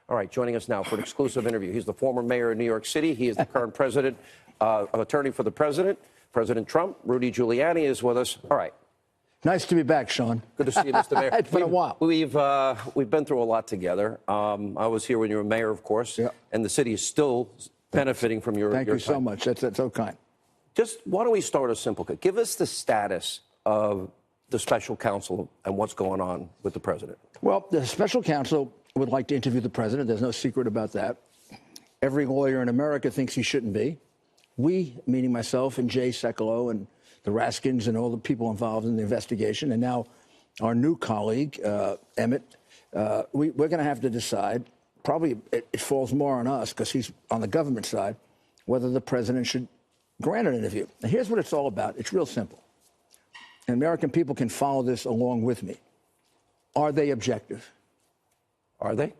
All right, joining us now for an exclusive interview. He's the former mayor of New York City. He is the current attorney for the president. President Trump. Rudy Giuliani is with us. All right. Nice to be back, Sean. Good to see you, Mr. Mayor. It's been a while. We've been through a lot together. I was here when you were mayor, of course, and the city is still benefiting from your Thank you so time. much. That's so kind. Just why don't we start a simple? Give us the status of the special counsel and what's going on with the president. Well, the special counsel would like to interview the president. There's no secret about that. Every lawyer in America thinks he shouldn't be. We, meaning myself and Jay Sekulow and the Raskins and all the people involved in the investigation, and now our new colleague, Emmett, we're going to have to decide, probably it falls more on us because he's on the government side, whether the president should grant an interview. Now, here's what it's all about. It's real simple. And American people can follow this along with me. Are they objective? Are they?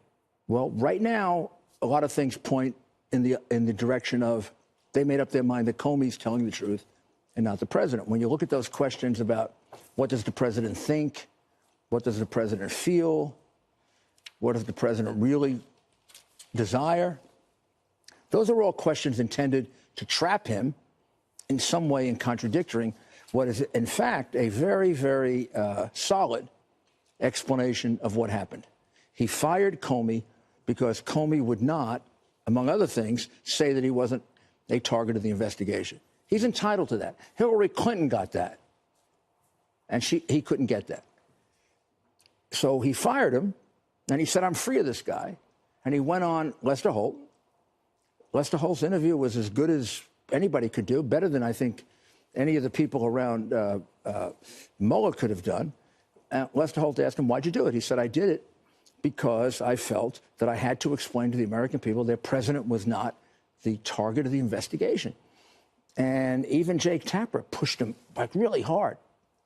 Well, right now, a lot of things point in the direction of they made up their mind that Comey's telling the truth and not the president. When you look at those questions about what does the president think, what does the president feel, what does the president really desire, those are all questions intended to trap him in some way in contradicting what is, in fact, a very, very solid explanation of what happened. He fired Comey because Comey would not, among other things, say that he wasn't a target of the investigation. He's entitled to that. Hillary Clinton got that, and he couldn't get that. So he fired him, and he said, I'm free of this guy. And he went on Lester Holt. Lester Holt's interview was as good as anybody could do, better than I think any of the people around Mueller could have done. Lester Holt asked him, why'd you do it? He said, I did it because I felt that I had to explain to the American people their president was not the target of the investigation. And even Jake Tapper pushed him like really hard.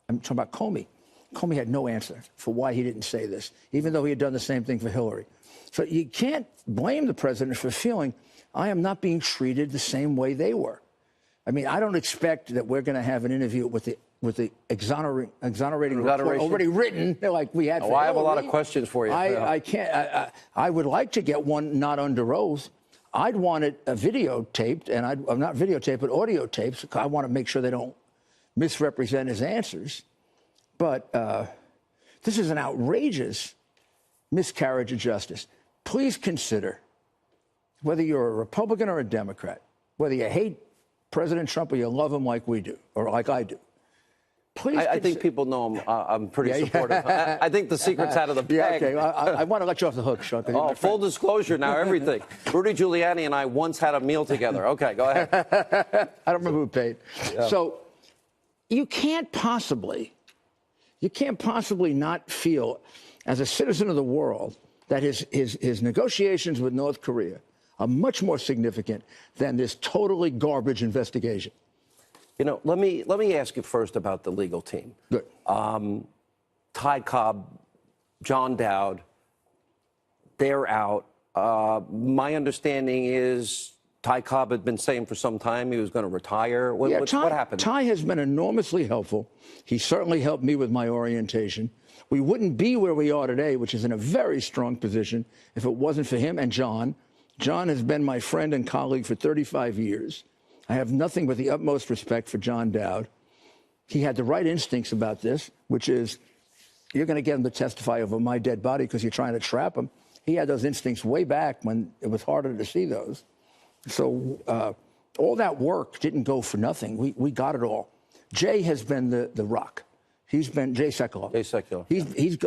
I'm talking about Comey. Comey had no answer for why he didn't say this, even though he had done the same thing for Hillary. So you can't blame the president for feeling, I am not being treated the same way they were. I mean, I don't expect that we're going to have an interview with the exonerating report already written, like we had. I have a lot of questions for you. I can't. I would like to get one not under oath. I'd want it videotaped, and not videotaped, but audio tapes. I want to make sure they don't misrepresent his answers. But this is an outrageous miscarriage of justice. Please consider, whether you're a Republican or a Democrat, whether you hate President Trump or you love him like we do, or like I do. Please I think people know I'm pretty supportive. I think the secret's out of the bag. Yeah, okay. I want to let you off the hook, Sean. Oh, full disclosure now, everything. Rudy Giuliani and I once had a meal together. Okay, go ahead. I don't remember who paid. Yeah. So you can't possibly not feel, as a citizen of the world, that his negotiations with North Korea are much more significant than this totally garbage investigation. You know, let me ask you first about the legal team. Good. Ty Cobb, John Dowd, they're out. My understanding is Ty Cobb had been saying for some time he was going to retire. What happened? Ty has been enormously helpful. He certainly helped me with my orientation. We wouldn't be where we are today, which is in a very strong position, if it wasn't for him and John. John has been my friend and colleague for 35 years. I have nothing but the utmost respect for John Dowd. He had the right instincts about this, which is you're going to get him to testify over my dead body because you're trying to trap him. He had those instincts way back when it was harder to see those. So all that work didn't go for nothing. We got it all. Jay has been the rock. He's been Jay Sekulow. Jay Sekulow.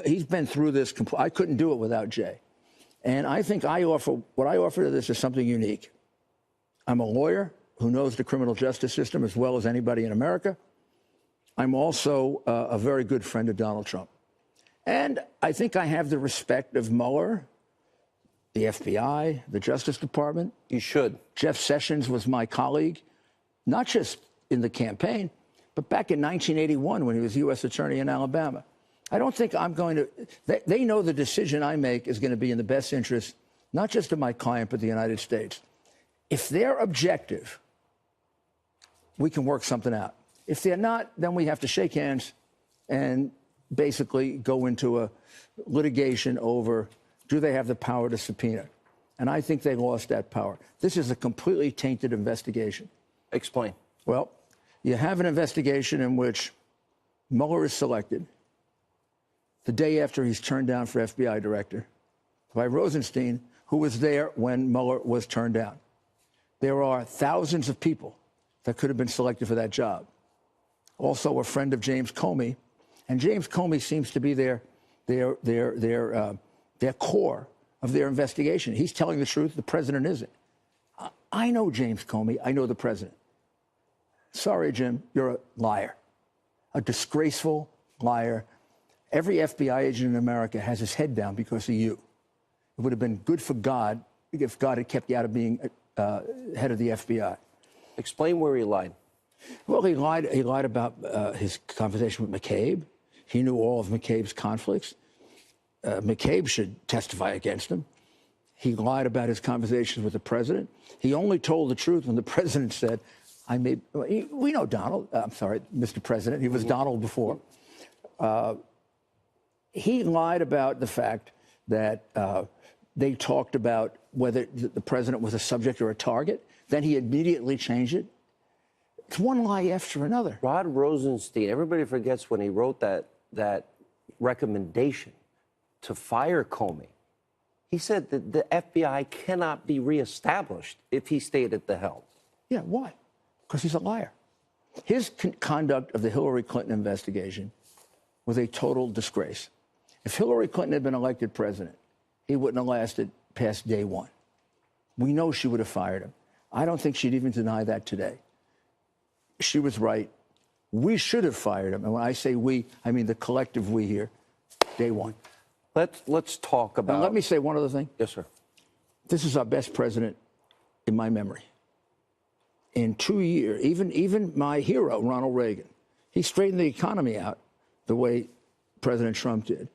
He's been through this. I couldn't do it without Jay. And I think what I offer to this is something unique. I'm a lawyer who knows the criminal justice system as well as anybody in America. I'm also a very good friend of Donald Trump. And I think I have the respect of Mueller, the FBI, the Justice Department. You should. Jeff Sessions was my colleague, not just in the campaign, but back in 1981 when he was U.S. Attorney in Alabama. I don't think I'm going to... They know the decision I make is going to be in the best interest, not just of my client, but the United States. If they're objective, we can work something out. If they're not, then we have to shake hands and basically go into a litigation over, do they have the power to subpoena? And I think they lost that power. This is a completely tainted investigation. Explain. Well, you have an investigation in which Mueller is selected the day after he's turned down for FBI director by Rosenstein, who was there when Mueller was turned down. There are thousands of people that could have been selected for that job. Also, a friend of James Comey, and James Comey seems to be their core of their investigation. He's telling the truth. The president isn't. I know James Comey. I know the president. Sorry, Jim, you're a liar, a disgraceful liar. Every FBI agent in America has his head down because of you. It would have been good for God if God had kept you out of being head of the FBI. Explain where he lied. Well, he lied about his conversation with McCabe. He knew all of McCabe's conflicts. McCabe should testify against him. He lied about his conversations with the president. He only told the truth when the president said, we know Donald. I'm sorry, Mr. President. He was Donald before. He lied about the fact that they talked about whether the president was a subject or a target. Then he immediately changed it. It's one lie after another. Rod Rosenstein, everybody forgets when he wrote that recommendation to fire Comey. He said that the FBI cannot be reestablished if he stayed at the helm. Yeah, why? Because he's a liar. His conduct of the Hillary Clinton investigation was a total disgrace. If Hillary Clinton had been elected president, he wouldn't have lasted past day one. We know she would have fired him. I don't think she'd even deny that today. She was right. We should have fired him. And when I say we, I mean the collective we here, day one. Let's talk about... And let me say one other thing. Yes, sir. This is our best president in my memory. In 2 years, even my hero, Ronald Reagan, he straightened the economy out the way President Trump did.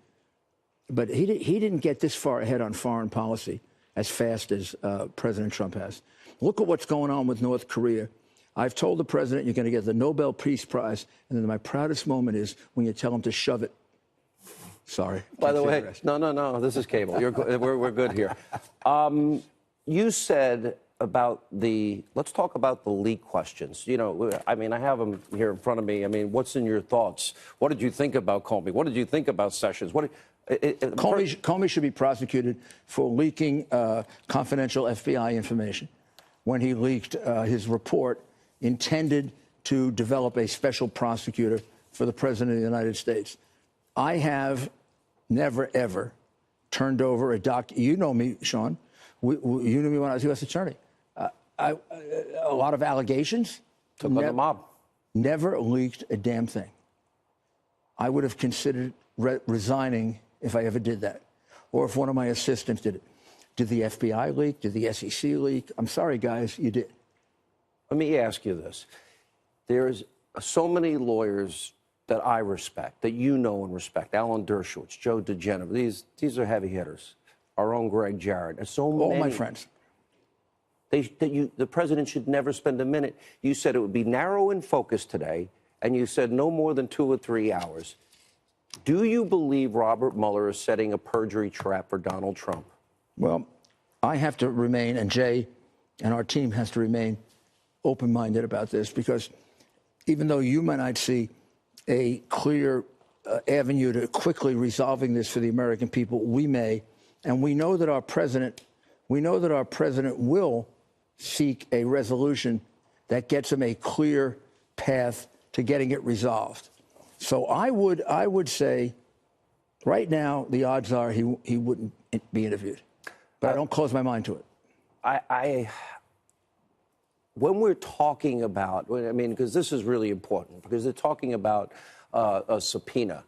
But he didn't get this far ahead on foreign policy as fast as President Trump has. Look at what's going on with North Korea. I've told the president you're going to get the Nobel Peace Prize, and then my proudest moment is when you tell him to shove it. Sorry. By the way, no, this is cable. We're good here. You said about let's talk about the leak questions. You know, I mean, I have them here in front of me. I mean, what's in your thoughts? What did you think about Comey? What did you think about Sessions? Comey should be prosecuted for leaking confidential FBI information when he leaked his report intended to develop a special prosecutor for the President of the United States. I have never, ever turned over a you know me, Sean. You knew me when I was U.S. Attorney. A lot of allegations. Took on the mob. Never leaked a damn thing. I would have considered resigning if I ever did that, or if one of my assistants did it. Did the FBI leak? Did the SEC leak? I'm sorry, guys, you did. Let me ask you this. There's so many lawyers that I respect, that you know and respect. Alan Dershowitz, Joe DiGenova. These are heavy hitters. Our own Greg Jarrett. And so all many, my friends. The president should never spend a minute. You said it would be narrow in focus today, and you said no more than 2 or 3 hours. Do you believe Robert Mueller is setting a perjury trap for Donald Trump? Well, I have to remain, and Jay and our team has to remain open-minded about this, because even though you might not see a clear avenue to quickly resolving this for the American people, we may, and we know that our president will seek a resolution that gets him a clear path to getting it resolved. So I would say, right now, the odds are he wouldn't be interviewed. But I don't close my mind to it. When we're talking about, I mean, because this is really important, because they're talking about a subpoena.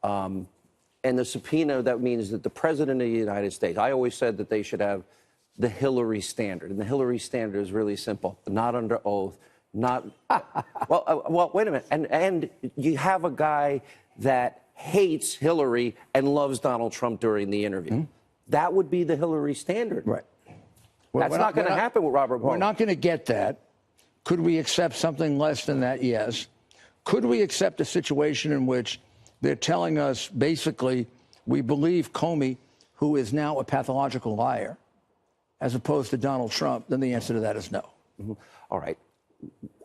And the subpoena, that means that the president of the United States, I always said that they should have the Hillary standard. And the Hillary standard is really simple. Not under oath, not, well, wait a minute. And you have a guy that hates Hillary and loves Donald Trump during the interview. Mm-hmm. That would be the Hillary standard. Right. Well, that's not going to happen with Robert Mueller. We're not going to get that. Could we accept something less than that? Yes. Could we accept a situation in which they're telling us, basically, we believe Comey, who is now a pathological liar, as opposed to Donald Trump, then the answer to that is no. All right.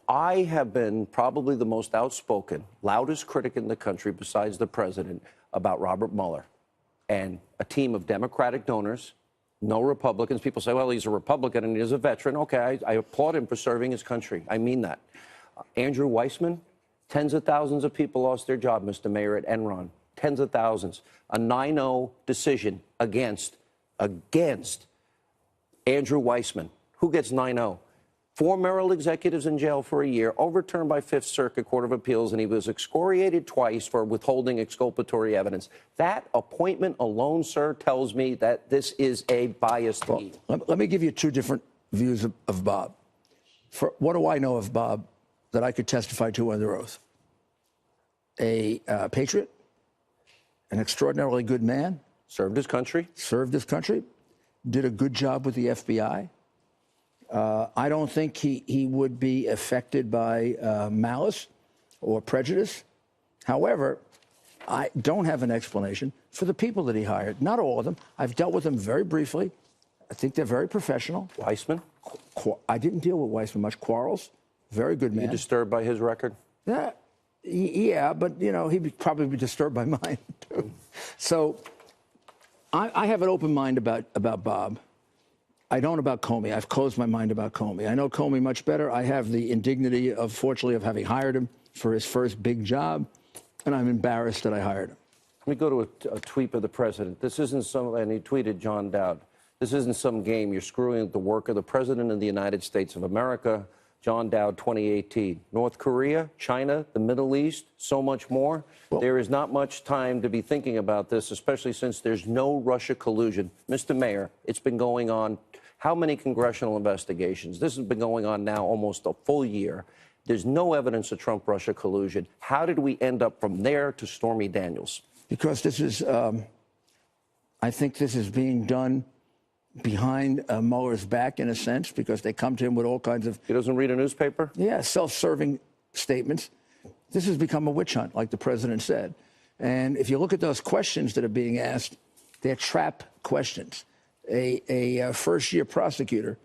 I have been probably the most outspoken, loudest critic in the country besides the president about Robert Mueller and a team of Democratic donors, no Republicans. People say, well, he's a Republican and he's a veteran. Okay, I applaud him for serving his country. I mean that. Andrew Weissman, tens of thousands of people lost their job, Mr. Mayor, at Enron. Tens of thousands. A 9-0 decision against Andrew Weissman. Who gets 9-0? 4 Merrill executives in jail for a year, overturned by Fifth Circuit Court of Appeals, and he was excoriated twice for withholding exculpatory evidence. That appointment alone, sir, tells me that this is a biased team. Let me give you 2 different views of Bob. What do I know of Bob that I could testify to under oath? A patriot, an extraordinarily good man. Served his country. Served his country. Did a good job with the FBI. I don't think he would be affected by malice or prejudice. However, I don't have an explanation for the people that he hired. Not all of them. I've dealt with them very briefly. I think they're very professional. Weissman? I didn't deal with Weissman much. Quarles, very good man. You disturbed by his record? Yeah, but, you know, he'd probably be disturbed by mine, too. So I have an open mind about Bob. I don't about Comey. I've closed my mind about Comey. I know Comey much better. I have the indignity, fortunately, of having hired him for his first big job, and I'm embarrassed that I hired him. Let me go to a tweet of the president. This isn't some, and he tweeted John Dowd, this isn't some game. You're screwing with the work of the president of the United States of America. John Dowd, 2018. North Korea, China, the Middle East, so much more. Well, there is not much time to be thinking about this, especially since there's no Russia collusion. Mr. Mayor, it's been going on. How many congressional investigations? This has been going on now almost a full year. There's no evidence of Trump-Russia collusion. How did we end up from there to Stormy Daniels? Because this is, I think this is being done behind Mueller's back, in a sense, because they come to him with all kinds of... He doesn't read a newspaper? Yeah, self-serving statements. This has become a witch hunt, like the president said. And if you look at those questions that are being asked, they're trap questions. A first-year prosecutor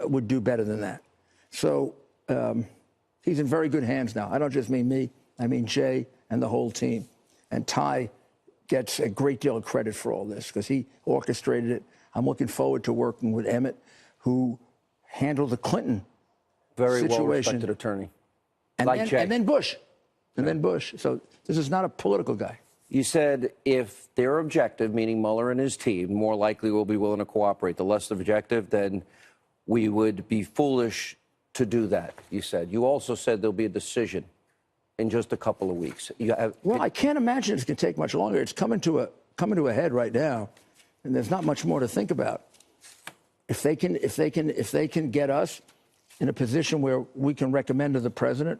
would do better than that. So he's in very good hands now. I don't just mean me. I mean Jay and the whole team. And Ty gets a great deal of credit for all this because he orchestrated it. I'm looking forward to working with Emmett, who handled the Clinton very situation. Well-respected attorney. And, like then Bush. And then Bush. So this is not a political guy. You said if they're objective, meaning Mueller and his team, more likely will be willing to cooperate. The less objective, then we would be foolish to do that, you said. You also said there'll be a decision in just a couple of weeks. Well, I can't imagine it's going to take much longer. It's coming to a head right now, and there's not much more to think about. If they can get us in a position where we can recommend to the president,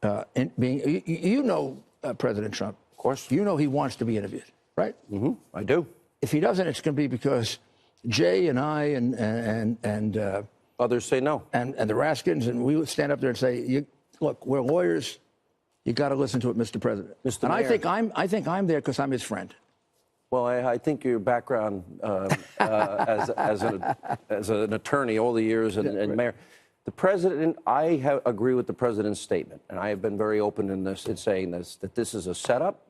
President Trump. Of course. You know he wants to be interviewed, right? Mm-hmm. I do. If he doesn't, it's going to be because Jay and I and others say no. And the Raskins, and we would stand up there and say, look, we're lawyers. You got to listen to it, Mr. President. Mr. And Mayor. I think I'm there because I'm his friend. Well, I think your background as an attorney all the years and right. mayor, the president, I agree with the president's statement, and I have been very open in saying this, that this is a setup,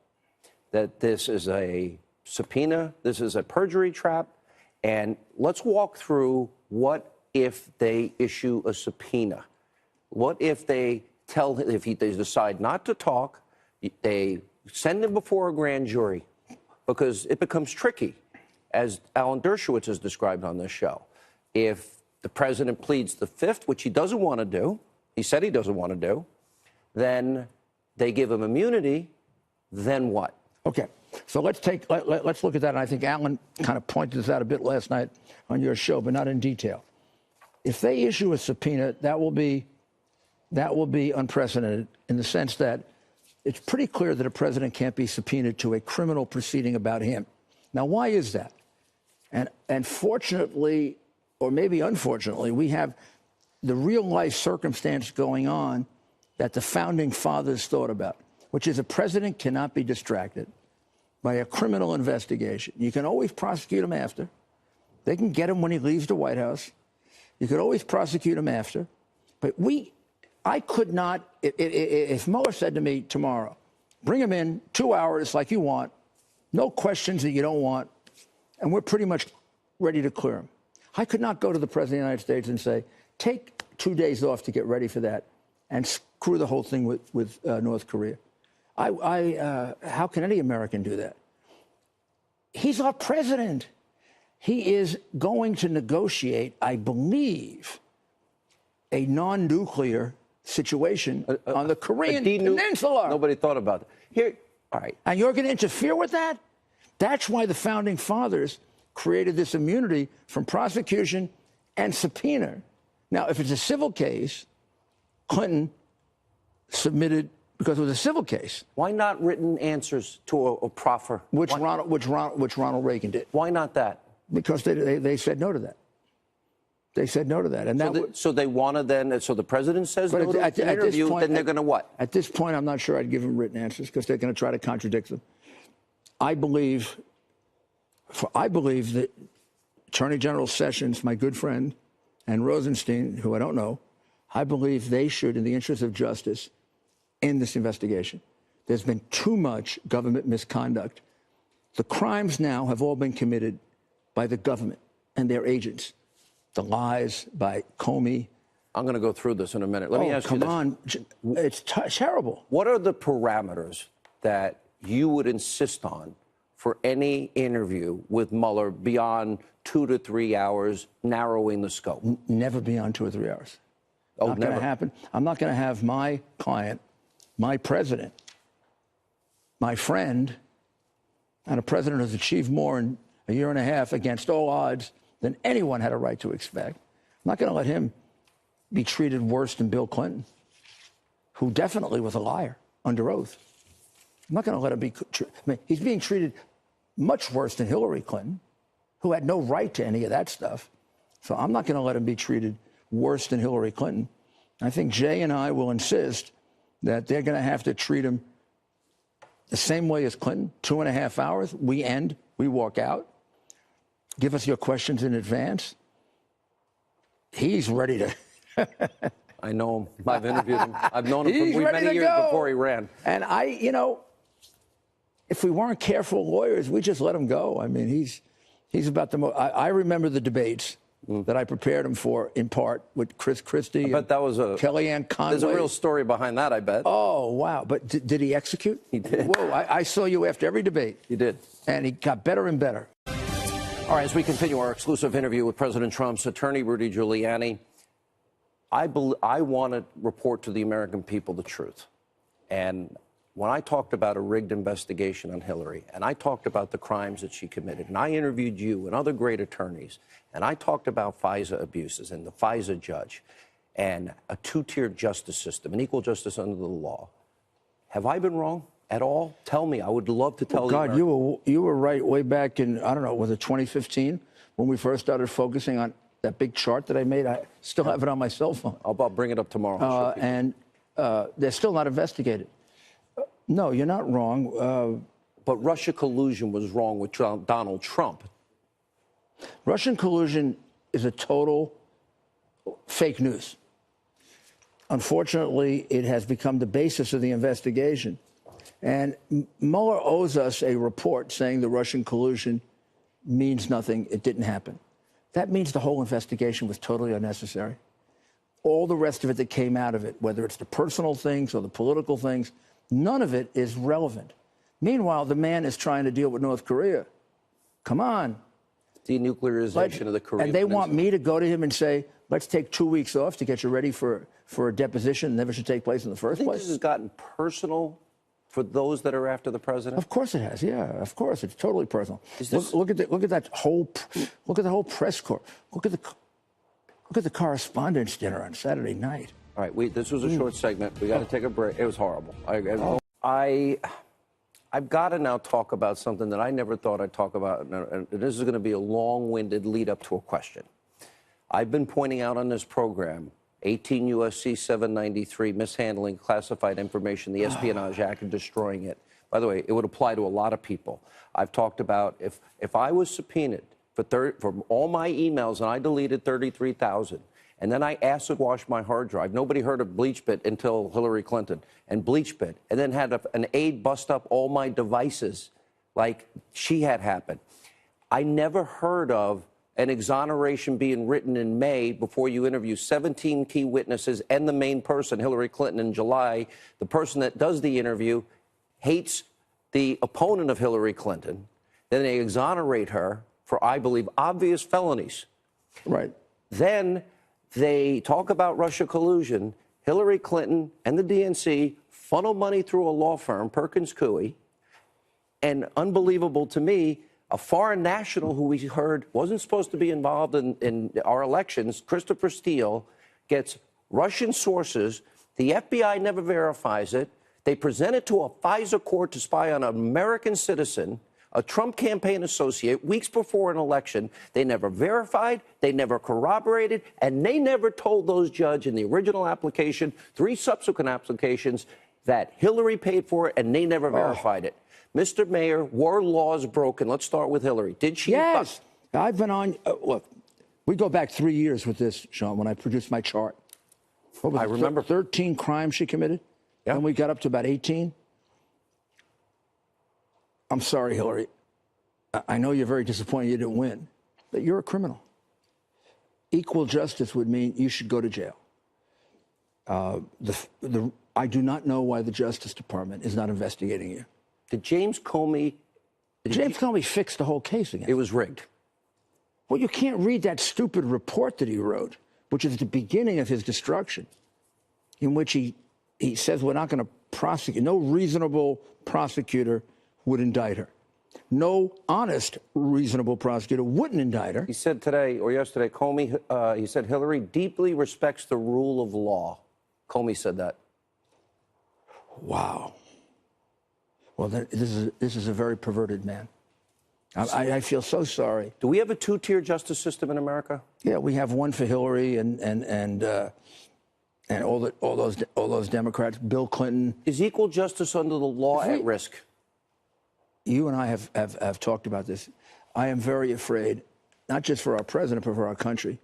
that this is a subpoena, this is a perjury trap, and let's walk through what if they issue a subpoena. What if they they decide not to talk, they send him before a grand jury, because it becomes tricky, as Alan Dershowitz has described on this show. If the president pleads the fifth, which he doesn't want to do, he said he doesn't want to do, then they give him immunity, then what? Okay, so let's look at that, and I think Alan kind of pointed this out a bit last night on your show, but not in detail. If they issue a subpoena, that will be unprecedented in the sense that it's pretty clear that a president can't be subpoenaed to a criminal proceeding about him. Now, why is that? And fortunately, or maybe unfortunately, we have the real-life circumstance going on that the founding fathers thought about, which is a president cannot be distracted by a criminal investigation. You can always prosecute him after, They can get him when he leaves the White House. You could always prosecute him after. But I could not, if Mueller said to me tomorrow, bring him in 2 hours like you want, no questions that you don't want, and we're pretty much ready to clear him. I could not go to the President of the United States and say, take 2 days off to get ready for that and screw the whole thing with North Korea. How can any American do that? He's our president. He is going to negotiate, I believe, a non-nuclear situation on the Korean Peninsula. Nobody thought about it. Here, all right. And you're going to interfere with that? That's why the Founding Fathers created this immunity from prosecution and subpoena. Now, if it's a civil case, Clinton submitted, because it was a civil case. Why not written answers to a proffer? Which Ronald Reagan did. Why not that? Because they said no to that. They said no to that. And so they want to then, so the president says no to an interview, then they're going to what? At this point, I'm not sure I'd give them written answers because they're going to try to contradict them. I believe that Attorney General Sessions, my good friend, and Rosenstein, who I don't know, I believe they should, in the interest of justice, end this investigation. There's been too much government misconduct. The crimes now have all been committed by the government and their agents. The lies by Comey. I'm going to go through this in a minute. Let me ask you this. Come on. It's terrible. What are the parameters that you would insist on for any interview with Mueller beyond 2 to 3 hours, narrowing the scope? Never beyond 2 or 3 hours. Oh, not going to happen. I'm not going to have my client, my president, my friend, and a president who's achieved more in a year and a half against all odds than anyone had a right to expect. I'm not going to let him be treated worse than Bill Clinton, who definitely was a liar under oath. I'm not going to let him be. He's being treated much worse than Hillary Clinton, who had no right to any of that stuff. So I'm not going to let him be treated worse than Hillary Clinton. I think Jay and I will insist that they're going to have to treat him the same way as Clinton. 2.5 hours, we end, we walk out. Give us your questions in advance. He's ready to. I know him. I've interviewed him. I've known him for many years before he ran. And if we weren't careful lawyers, we just let him go. I mean, he's about the most. I remember the debates that I prepared him for, in part, with Chris Christie. I bet that was Kellyanne Conway. There's a real story behind that, I bet. Oh, wow. But did he execute? He did. Whoa, I saw you after every debate. He did. And he got better and better. All right, as we continue our exclusive interview with President Trump's attorney, Rudy Giuliani, I want to report to the American people the truth. And when I talked about a rigged investigation on Hillary, and I talked about the crimes that she committed, and I interviewed you and other great attorneys, and I talked about FISA abuses and the FISA judge and a two-tiered justice system, an equal justice under the law, have I been wrong at all? Tell me. I would love to tell you. God, you were right way back in, I don't know, was it 2015 when we first started focusing on that big chart that I made? I still have it on my cell phone. I'll bring it up tomorrow. And they're still not investigated. No, you're not wrong. But Russia collusion was wrong with Donald Trump. Russian collusion is a total fake news. Unfortunately, it has become the basis of the investigation. And Mueller owes us a report saying the Russian collusion means nothing, it didn't happen. That means the whole investigation was totally unnecessary. All the rest of it that came out of it, whether it's the personal things or the political things, none of it is relevant. Meanwhile, the man is trying to deal with North Korea. Come on. Denuclearization of the Korean And they Peninsula. want me to go to him and say, let's take 2 weeks off to get you ready for a deposition that never should take place in the first place? This has gotten personal for those that are after the president? Of course it has. Yeah, of course. It's totally personal. Look at that whole press corps. Look at the correspondence dinner on Saturday night. All right, this was a short segment. We got to take a break. It was horrible. I've got to now talk about something that I never thought I'd talk about, and this is going to be a long-winded lead up to a question. I've been pointing out on this program 18 U.S.C. 793, mishandling classified information, the Espionage Act, and destroying it. By the way, it would apply to a lot of people. I've talked about if I was subpoenaed for all my emails, and I deleted 33,000. And then I acid washed my hard drive. Nobody heard of BleachBit until Hillary Clinton, and BleachBit, and then had an aide bust up all my devices like she had happened. I never heard of an exoneration being written in May before you interview 17 key witnesses and the main person, Hillary Clinton, in July. The person that does the interview hates the opponent of Hillary Clinton. Then they exonerate her for, I believe, obvious felonies. Right. Then they talk about Russia collusion. Hillary Clinton and the DNC funnel money through a law firm, Perkins Coie, and unbelievable to me, a foreign national who we heard wasn't supposed to be involved in our elections, Christopher Steele, gets Russian sources. The FBI never verifies it. They present it to a FISA court to spy on an American citizen, a Trump campaign associate, weeks before an election. They never verified, they never corroborated, and they never told those judges in the original application, 3 subsequent applications, that Hillary paid for it, and they never verified it. Mr. Mayor, were laws broken? Let's start with Hillary. Did she? Yes. I've been on. Look, we go back 3 years with this, Sean, when I produced my chart. What was I remember 13 crimes she committed. Yeah. And we got up to about 18. I'm sorry, Hillary. I know you're very disappointed you didn't win, but you're a criminal. Equal justice would mean you should go to jail. I do not know why the Justice Department is not investigating you. Did James Comey? James Comey fixed the whole case again. It was rigged. Well, you can't read that stupid report that he wrote, which is the beginning of his destruction, in which he says we're not going to prosecute. No reasonable prosecutor would indict her. No honest, reasonable prosecutor wouldn't indict her. He said today or yesterday, Comey, he said Hillary deeply respects the rule of law. Comey said that. Wow. Well, this is a very perverted man. I feel so sorry. Do we have a 2-tier justice system in America? Yeah, we have one for Hillary and all those Democrats. Bill Clinton. Is equal justice under the law at risk? You and I have talked about this. I am very afraid, not just for our president, but for our country.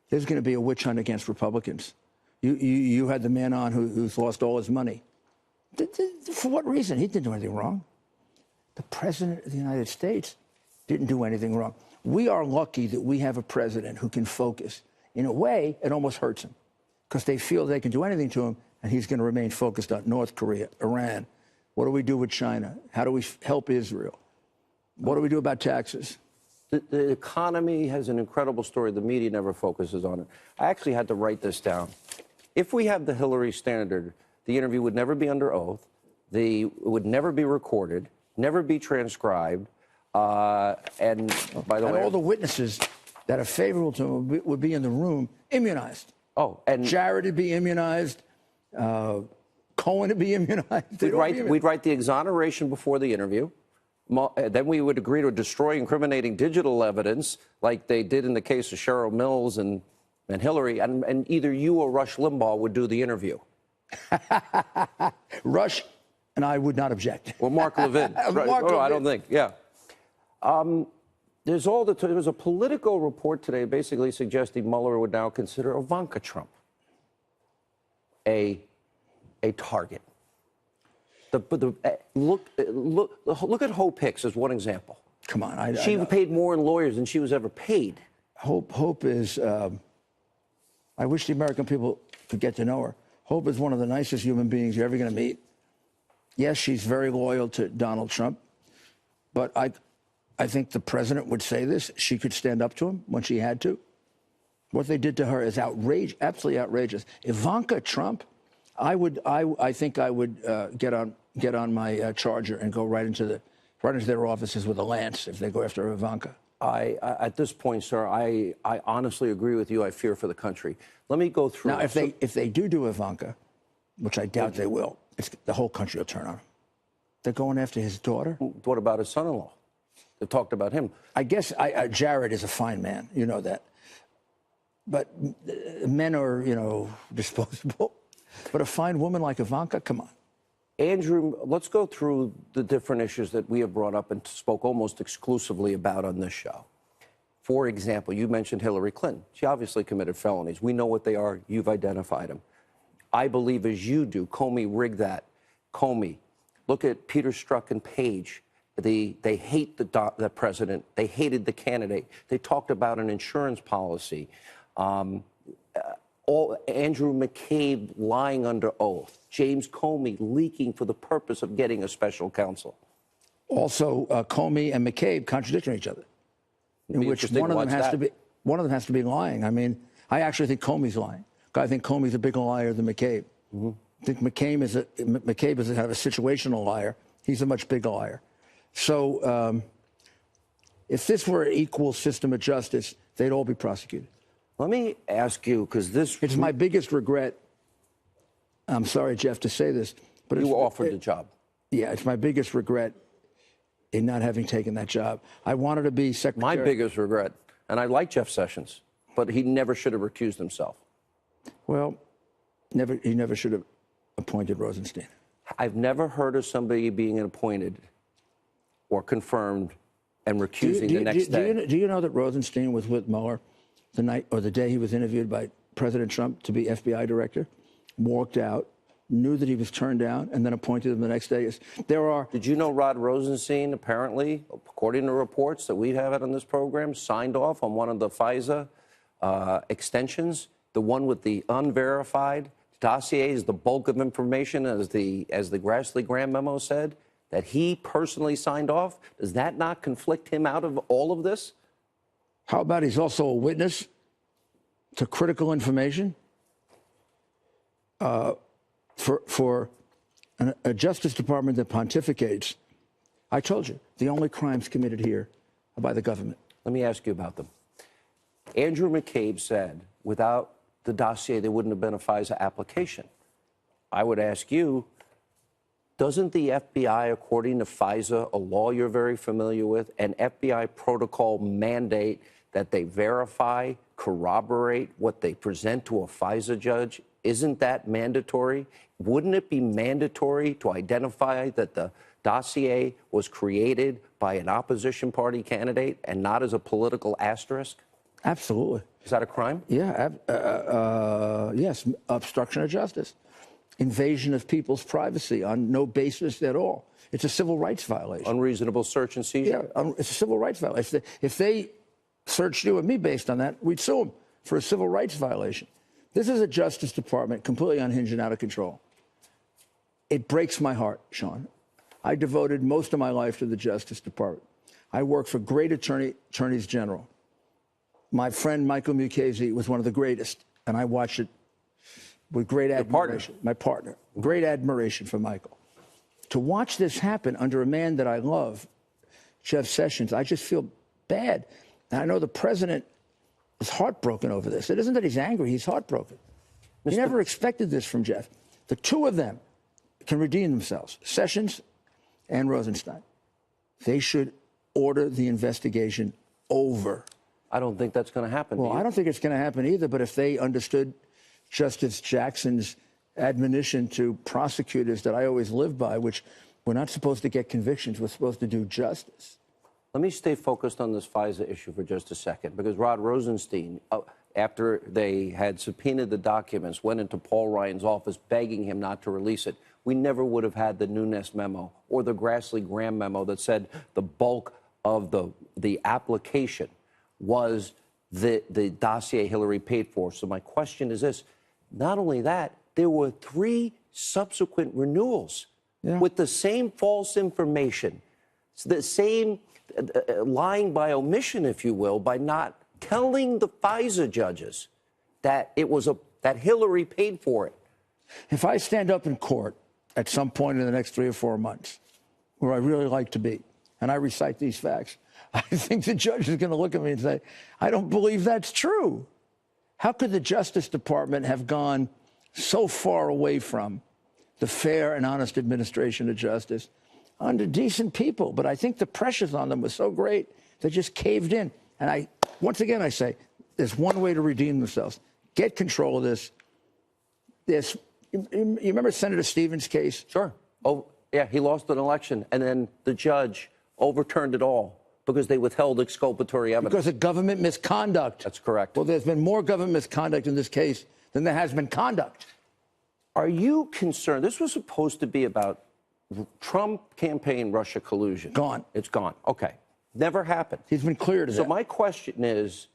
There's going to be a witch hunt against Republicans. You had the man on who's lost all his money. For what reason? He didn't do anything wrong. The president of the United States didn't do anything wrong. We are lucky that we have a president who can focus. In a way, it almost hurts him because they feel they can do anything to him, and he's going to remain focused on North Korea, Iran. What do we do with China? How do we help Israel? What do we do about taxes? The economy has an incredible story. The media never focuses on it. I actually had to write this down. If we have the Hillary standard, the interview would never be under oath. It would never be recorded, never be transcribed. And by the way, all the witnesses that are favorable to him would be in the room immunized. Oh, and Jared would be immunized. Cohen would be immunized. We'd write the exoneration before the interview. Then we would agree to destroy incriminating digital evidence like they did in the case of Cheryl Mills and Hillary. And either you or Rush Limbaugh would do the interview. Rush and I would not object. Or Mark Levin. I don't think. Yeah. There was a Politico report today basically suggesting Mueller would now consider Ivanka Trump a target. Look at Hope Hicks as one example. Come on. She paid more in lawyers than she was ever paid. Hope is, I wish the American people could get to know her. Hope is one of the nicest human beings you're ever going to meet. Yes, she's very loyal to Donald Trump, but I think the president would say this. She could stand up to him when she had to. What they did to her is outrageous, absolutely outrageous. Ivanka Trump, I think I would get on my Charger and go right into their offices with a lance if they go after Ivanka. At this point, sir, I honestly agree with you. I fear for the country. Let me go through. Now, if they do Ivanka, which I doubt they will, the whole country will turn on him. They're going after his daughter. What about his son-in-law? They talked about him. I guess Jared is a fine man. You know that. But men are, disposable. But a fine woman like Ivanka, come on. Andrew, let's go through the different issues that we have brought up and spoke almost exclusively about on this show. For example, you mentioned Hillary Clinton. She obviously committed felonies. We know what they are. You've identified them. I believe, as you do, Comey rigged that. Comey, look at Peter Strzok and Page. They hate the president. They hated the candidate. They talked about an insurance policy. Andrew McCabe lying under oath. James Comey leaking for the purpose of getting a special counsel. Also, Comey and McCabe contradicting each other, in which one of them has to be lying. I mean, I actually think Comey's lying. I think Comey's a bigger liar than McCabe. Mm-hmm. I think McCabe is kind of a situational liar. He's a much bigger liar. So if this were an equal system of justice, they'd all be prosecuted. Let me ask you, because this... It's my biggest regret. I'm sorry, Jeff, to say this, but you were offered the job. Yeah, it's my biggest regret in not having taken that job. I wanted to be secretary. My biggest regret, and I like Jeff Sessions, but he never should have recused himself. Well, he never should have appointed Rosenstein. I've never heard of somebody being appointed or confirmed and recusing the next day. Do you know that Rosenstein was with Mueller the night or the day he was interviewed by President Trump to be FBI director, walked out, knew that he was turned down, and then appointed him the next day? Did you know Rod Rosenstein, apparently, according to reports that we have on this program, signed off on one of the FISA extensions, the one with the unverified dossiers, the bulk of information, as the Grassley-Graham memo said, that he personally signed off? Does that not conflict him out of all of this? How about he's also a witness to critical information? For a Justice Department that pontificates, I told you, the only crimes committed here are by the government. Let me ask you about them. Andrew McCabe said, without the dossier, there wouldn't have been a FISA application. I would ask you, doesn't the FBI, according to FISA, a law you're very familiar with, an FBI protocol mandate that they verify, corroborate what they present to a FISA judge? Isn't that mandatory? Wouldn't it be mandatory to identify that the dossier was created by an opposition party candidate and not as a political asterisk? Absolutely. Is that a crime? Yeah. Yes. Obstruction of justice. Invasion of people's privacy on no basis at all. It's a civil rights violation. Unreasonable search and seizure? Yeah, it's a civil rights violation. If they searched you and me based on that, we'd sue them for a civil rights violation. This is a Justice Department completely unhinged and out of control. It breaks my heart, Sean. I devoted most of my life to the Justice Department. I worked for great attorneys general. My friend Michael Mukasey was one of the greatest, and I watched it with great admiration. My partner. Great admiration for Michael. To watch this happen under a man that I love, Jeff Sessions, I just feel bad. And I know the president is heartbroken over this. It isn't that he's angry, he's heartbroken. He never expected this from Jeff. The two of them can redeem themselves, Sessions and Rosenstein. They should order the investigation over. I don't think that's going to happen. Well, I don't think it's going to happen either, but if they understood Justice Jackson's admonition to prosecutors that I always live by, which we're not supposed to get convictions, we're supposed to do justice. Let me stay focused on this FISA issue for just a second, because Rod Rosenstein, after they had subpoenaed the documents, went into Paul Ryan's office begging him not to release it. We never would have had the Nunes memo or the Grassley-Graham memo that said the bulk of the application was the dossier Hillary paid for. So my question is this. Not only that, there were 3 subsequent renewals with the same false information, the same lying by omission, if you will, by not telling the FISA judges that that Hillary paid for it. If I stand up in court at some point in the next 3 or 4 months, where I really like to be, and I recite these facts, I think the judge is going to look at me and say, I don't believe that's true. How could the Justice Department have gone so far away from the fair and honest administration of justice under decent people? But I think the pressures on them was so great, they just caved in. And once again, I say, there's one way to redeem themselves. Get control of this. You remember Senator Stevens' case? Sure. Oh, yeah, he lost an election, and then the judge overturned it all Because they withheld exculpatory evidence. Because of government misconduct. That's correct. Well, there's been more government misconduct in this case than there has been conduct. Are you concerned? This was supposed to be about Trump campaign Russia collusion. Gone. It's gone. Okay. Never happened. He's been cleared of that. So my question is,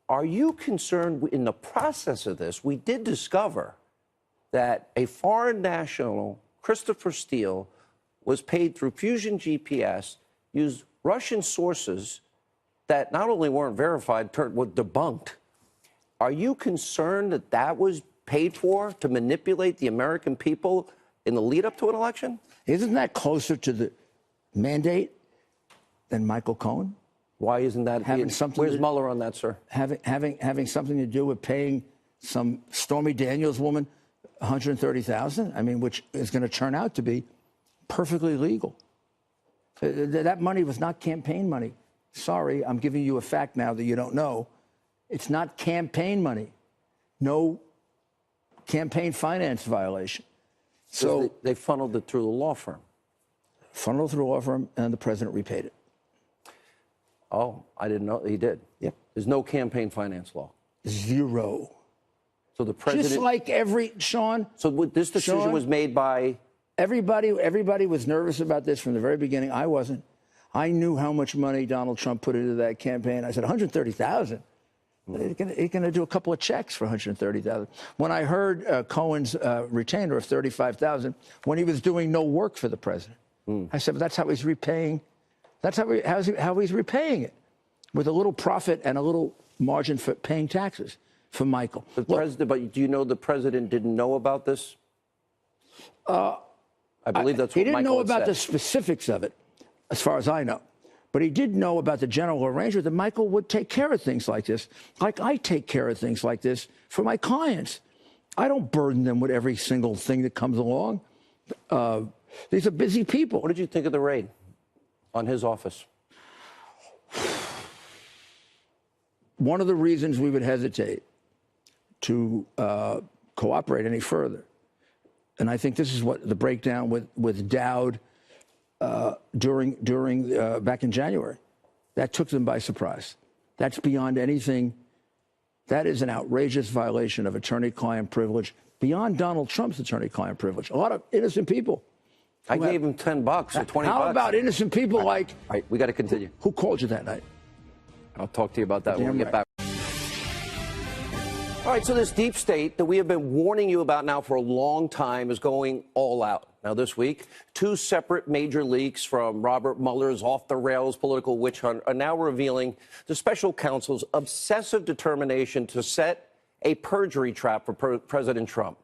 are you concerned in the process of this? We did discover that a foreign national, Christopher Steele, was paid through Fusion GPS, used Russian sources that not only weren't verified, were debunked. Are you concerned that that was paid for to manipulate the American people in the lead up to an election? Isn't that closer to the mandate than Michael Cohen? Why isn't that? Where's Mueller on that, sir? Having something to do with paying some Stormy Daniels woman $130,000, I mean, which is going to turn out to be perfectly legal. That money was not campaign money. Sorry, I'm giving you a fact now that you don't know. It's not campaign money. No campaign finance violation. So they funneled it through the law firm. Funneled through a law firm, and the president repaid it. Oh, I didn't know he did. Yeah. There's no campaign finance law. Zero. So the president. Just like Sean. So this decision was made by. Everybody was nervous about this from the very beginning. I wasn't. I knew how much money Donald Trump put into that campaign. I said, $130,000. He's going to do a couple of checks for $130,000. When I heard Cohen's retainer of $35,000, when he was doing no work for the president, I said, well, that's how he's repaying. That's how he's repaying it, with a little profit and a little margin for paying taxes for Michael. But do you know the president didn't know about this? I believe that's what he didn't Michael know about said. the specifics of it, as far as I know. But he did know about the general arrangement that Michael would take care of things like this, like I take care of things like this for my clients. I don't burden them with every single thing that comes along. These are busy people. What did you think of the raid on his office? One of the reasons we would hesitate to cooperate any further, and I think this is what the breakdown with Dowd during back in January, that took them by surprise. That's beyond anything. That is an outrageous violation of attorney-client privilege, beyond Donald Trump's attorney-client privilege. A lot of innocent people. I gave him $10 or $20. How about innocent people like? All right, we got to continue. Who called you that night? I'll talk to you about that when we get back. All right, so this deep state that we have been warning you about now for a long time is going all out. Now, this week, two separate major leaks from Robert Mueller's off-the-rails political witch hunt are now revealing the special counsel's obsessive determination to set a perjury trap for President Trump.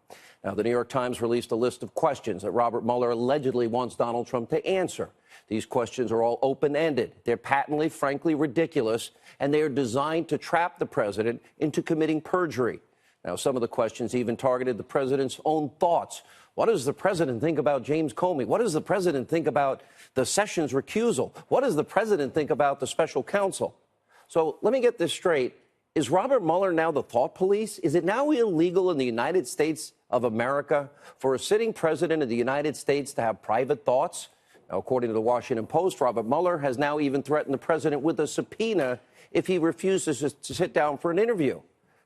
Now, the New York Times released a list of questions that Robert Mueller allegedly wants Donald Trump to answer. These questions are all open-ended. They're patently, frankly, ridiculous, and they are designed to trap the president into committing perjury. Now, some of the questions even targeted the president's own thoughts. What does the president think about James Comey? What does the president think about the Sessions recusal? What does the president think about the special counsel? So let me get this straight. Is Robert Mueller now the thought police? Is it now illegal in the United States of America for a sitting president of the United States to have private thoughts? Now, according to the Washington Post, Robert Mueller has now even threatened the president with a subpoena if he refuses to sit down for an interview.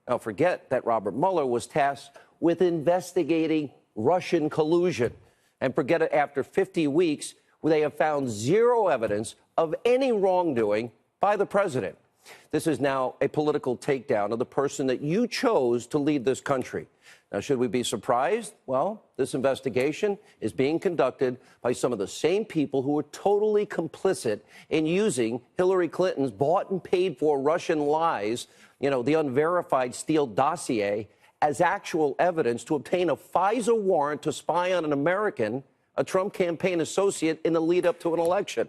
Now, forget that Robert Mueller was tasked with investigating Russian collusion. And forget it, after 50 weeks, they have found zero evidence of any wrongdoing by the president. This is now a political takedown of the person that you chose to lead this country. Now, should we be surprised? Well, this investigation is being conducted by some of the same people who were totally complicit in using Hillary Clinton's bought and paid for Russian lies, the unverified Steele dossier, as actual evidence to obtain a FISA warrant to spy on an American, a Trump campaign associate, in the lead up to an election.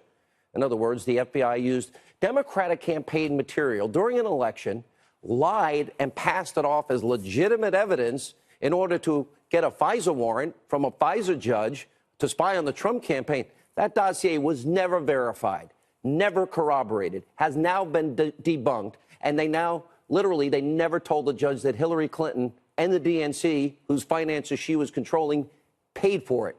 In other words, the FBI used Democratic campaign material during an election, lied and passed it off as legitimate evidence in order to get a FISA warrant from a FISA judge to spy on the Trump campaign. That dossier was never verified, never corroborated, has now been debunked, and they never told the judge that Hillary Clinton and the DNC, whose finances she was controlling, paid for it.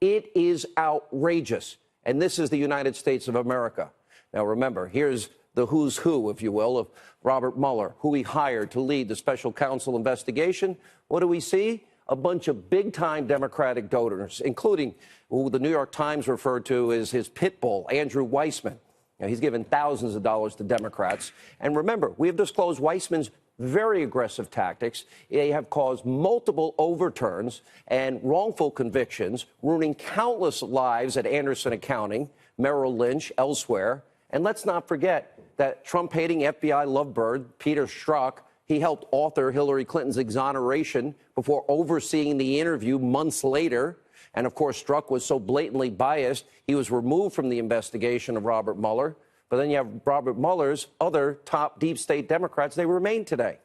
It is outrageous. And this is the United States of America. Now, remember, here's the who's who, if you will, of Robert Mueller, who he hired to lead the special counsel investigation. What do we see? A bunch of big-time Democratic donors, including who the New York Times referred to as his pit bull, Andrew Weissman. Now, he's given thousands of dollars to Democrats. And remember, we have disclosed Weissman's very aggressive tactics. They have caused multiple overturns and wrongful convictions, ruining countless lives at Anderson Accounting, Merrill Lynch, elsewhere. And let's not forget that Trump-hating FBI lovebird, Peter Strzok, he helped author Hillary Clinton's exoneration before overseeing the interview months later. And, of course, Strzok was so blatantly biased, he was removed from the investigation of Robert Mueller. But then you have Robert Mueller's other top deep state Democrats. They remain today.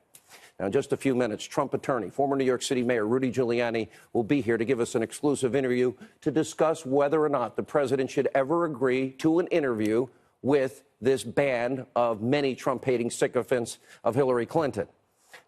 Now, in just a few minutes, Trump attorney, former New York City Mayor Rudy Giuliani, will be here to give us an exclusive interview to discuss whether or not the president should ever agree to an interview with this band of many Trump-hating sycophants of Hillary Clinton.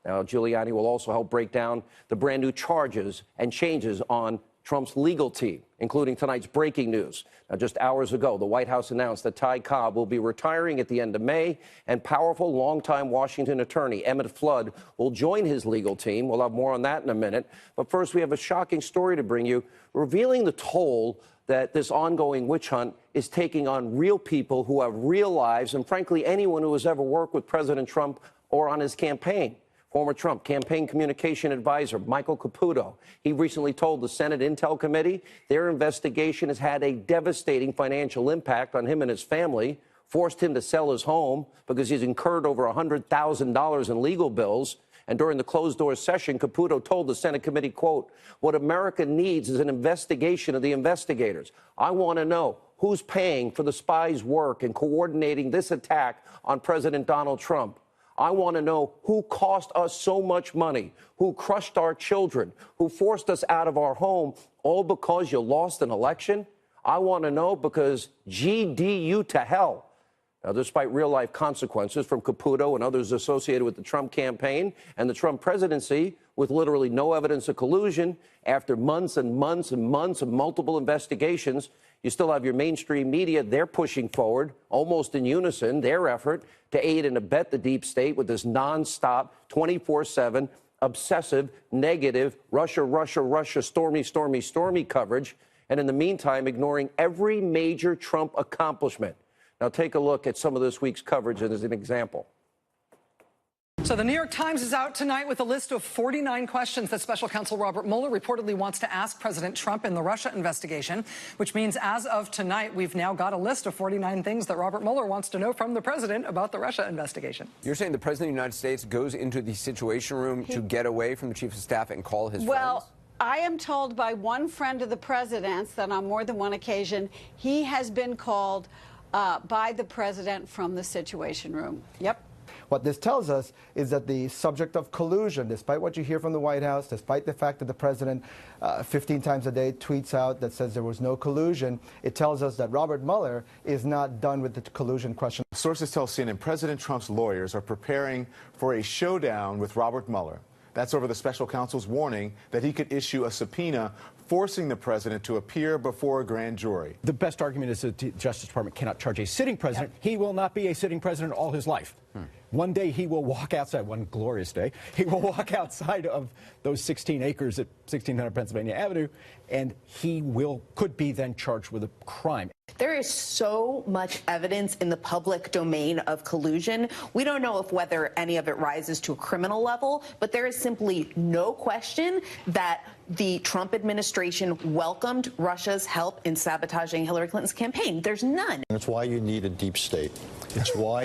Now, Giuliani will also help break down the brand new charges and changes on Trump's legal team, including tonight's breaking news. Now, just hours ago, the White House announced that Ty Cobb will be retiring at the end of May, and powerful longtime Washington attorney Emmett Flood will join his legal team. We'll have more on that in a minute. But first, we have a shocking story to bring you, revealing the toll that this ongoing witch hunt is taking on real people who have real lives, and frankly, anyone who has ever worked with President Trump or on his campaign. Former Trump campaign communication advisor Michael Caputo, he recently told the Senate Intel Committee their investigation has had a devastating financial impact on him and his family, forced him to sell his home because he's incurred over $100,000 in legal bills. And during the closed-door session, Caputo told the Senate committee, quote, "What America needs is an investigation of the investigators. I want to know who's paying for the spies' work in coordinating this attack on President Donald Trump. I want to know who cost us so much money, who crushed our children, who forced us out of our home, all because you lost an election. I want to know because GDU to hell." Now, despite real-life consequences from Caputo and others associated with the Trump campaign and the Trump presidency, with literally no evidence of collusion, after months and months and months of multiple investigations, you still have your mainstream media. They're pushing forward, almost in unison, their effort to aid and abet the deep state with this nonstop, 24/7, obsessive, negative, Russia, Russia, Russia, stormy, stormy, stormy coverage, and in the meantime, ignoring every major Trump accomplishment. Now, take a look at some of this week's coverage as an example. So the New York Times is out tonight with a list of 49 questions that special counsel Robert Mueller reportedly wants to ask President Trump in the Russia investigation, which means as of tonight, we've now got a list of 49 things that Robert Mueller wants to know from the president about the Russia investigation. You're saying the president of the United States goes into the Situation Room to get away from the chief of staff and call his friends? I am told by one friend of the president's that on more than one occasion, he has been called by the president from the Situation Room. Yep. What this tells us is that the subject of collusion, despite what you hear from the White House, despite the fact that the president 15 times a day tweets out that says there was no collusion, it tells us that Robert Mueller is not done with the collusion question. Sources tell CNN President Trump's lawyers are preparing for a showdown with Robert Mueller. That's over the special counsel's warning that he could issue a subpoena forcing the president to appear before a grand jury. The best argument is that the Justice Department cannot charge a sitting president. Yep. He will not be a sitting president all his life. One day he will walk outside, one glorious day, he will walk outside of those 16 acres at 1600 Pennsylvania Avenue, and he could be then charged with a crime. There is so much evidence in the public domain of collusion. We don't know if whether any of it rises to a criminal level, but there is simply no question that the Trump administration welcomed Russia's help in sabotaging Hillary Clinton's campaign. There's none. That's why you need a deep state. It's why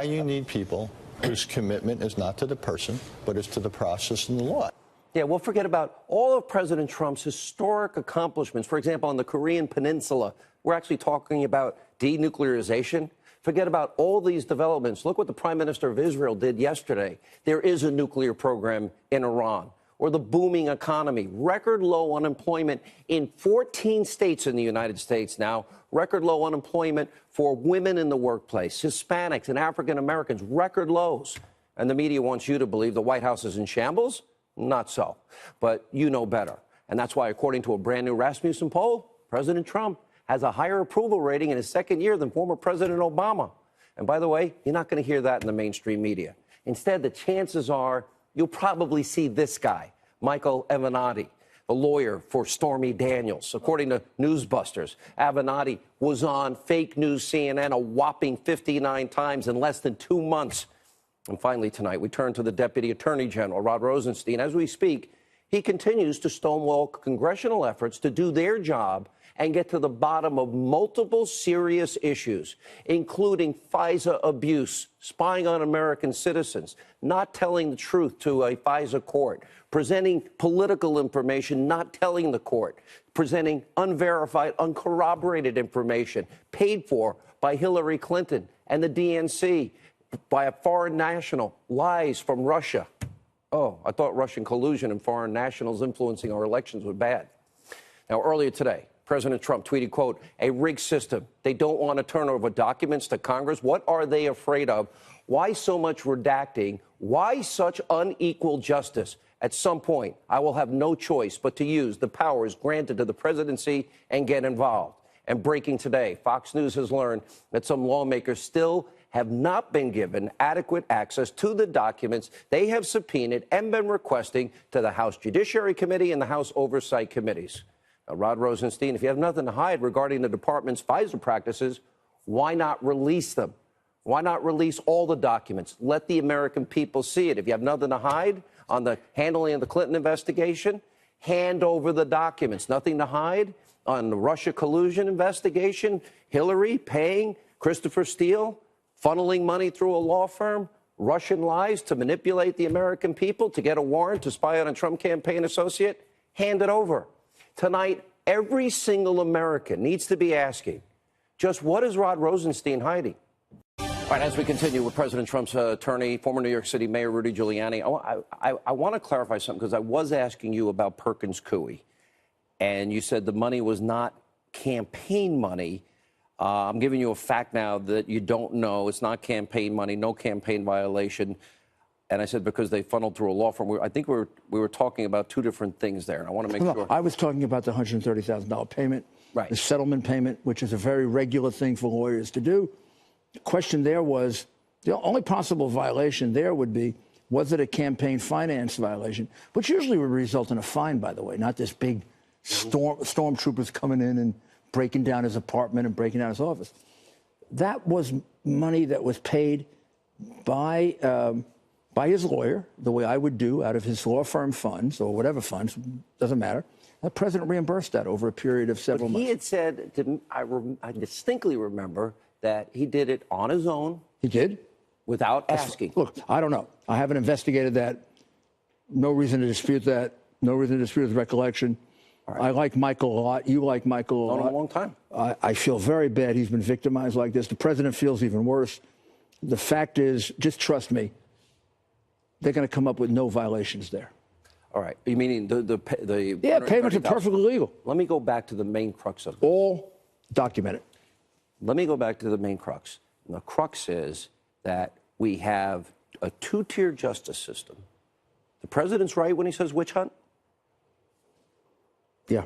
you need people whose commitment is not to the person, but is to the process and the law. Yeah, we'll forget about all of President Trump's historic accomplishments. For example, on the Korean Peninsula, we're actually talking about denuclearization. Forget about all these developments. Look what the Prime Minister of Israel did yesterday. There is a nuclear program in Iran. Or the booming economy, record low unemployment in 14 states in the United States now, record low unemployment for women in the workplace, Hispanics and African Americans, record lows. And the media wants you to believe the White House is in shambles? Not so. But you know better. And that's why, according to a brand new Rasmussen poll, President Trump has a higher approval rating in his second year than former President Obama. And by the way, you're not going to hear that in the mainstream media. Instead, the chances are you'll probably see this guy, Michael Avenatti, the lawyer for Stormy Daniels. According to Newsbusters, Avenatti was on fake news CNN a whopping 59 times in less than 2 months. And finally tonight, we turn to the Deputy Attorney General, Rod Rosenstein. As we speak, he continues to stonewall congressional efforts to do their job and get to the bottom of multiple serious issues, including FISA abuse, spying on American citizens, not telling the truth to a FISA court, presenting political information, not telling the court, presenting unverified, uncorroborated information paid for by Hillary Clinton and the DNC, by a foreign national, lies from Russia. Oh, I thought Russian collusion and foreign nationals influencing our elections was bad. Now, earlier today, President Trump tweeted, quote, a rigged system. They don't want to turn over documents to Congress. What are they afraid of? Why so much redacting? Why such unequal justice? At some point, I will have no choice but to use the powers granted to the presidency and get involved. And breaking today, Fox News has learned that some lawmakers still have not been given adequate access to the documents they have subpoenaed and been requesting to the House Judiciary Committee and the House Oversight Committees. Now, Rod Rosenstein, if you have nothing to hide regarding the department's FISA practices, why not release them? Why not release all the documents? Let the American people see it. If you have nothing to hide on the handling of the Clinton investigation, hand over the documents. Nothing to hide on the Russia collusion investigation, Hillary paying Christopher Steele, funneling money through a law firm, Russian lies to manipulate the American people to get a warrant to spy on a Trump campaign associate. Hand it over. Tonight, every single American needs to be asking, just what is Rod Rosenstein hiding? All right, as we continue with President Trump's attorney, former New York City Mayor Rudy Giuliani, I want to clarify something because I was asking you about Perkins Coie, and you said the money was not campaign money. I'm giving you a fact now that you don't know. It's not campaign money, no campaign violation. And I said because they funneled through a law firm. I think we were talking about two different things there, and I want to make sure. I was talking about the $130,000 payment, right. The settlement payment, which is a very regular thing for lawyers to do. The question there was, the only possible violation there would be, was it a campaign finance violation, which usually would result in a fine, by the way, not this big stormtroopers coming in and breaking down his apartment and breaking down his office. That was money that was paid by his lawyer, the way I would do, out of his law firm funds or whatever funds, doesn't matter. The president reimbursed that over a period of several months. He had said, I distinctly remember that he did it on his own. He did? Without asking. Look, I don't know. I haven't investigated that. No reason to dispute that. No reason to dispute his recollection. Right. I like Michael a lot. You like Michael a lot. Known him a long time. I feel very bad he's been victimized like this. The president feels even worse. The fact is, just trust me, they're going to come up with no violations there. All right. You meaning the yeah, payments are perfectly legal. Let me go back to the main crux of it. All documented. Let me go back to the main crux. And the crux is that we have a two-tier justice system. The president's right when he says witch hunt. Yeah,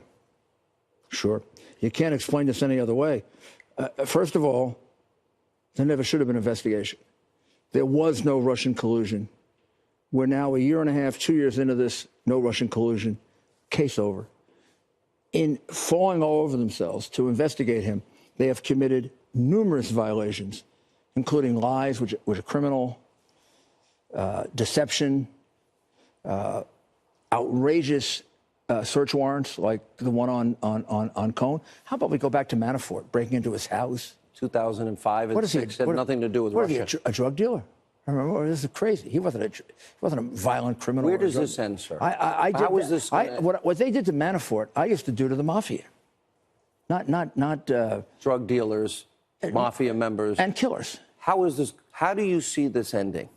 sure. You can't explain this any other way. First of all, there never should have been an investigation. There was no Russian collusion. We're now a year and a half, 2 years into this no Russian collusion, case over. In falling all over themselves to investigate him, they have committed numerous violations, including lies, which are criminal, deception, outrageous search warrants like the one on Cohen. How about we go back to Manafort, breaking into his house? 2005 and 2006 had nothing to do with Russia. What is he, a drug dealer? I remember, this is crazy. He wasn't a violent criminal. Where does this end, sir? How was this? What they did to Manafort, I used to do to the mafia. Not drug dealers, mafia members, and killers. How is this? How do you see this ending?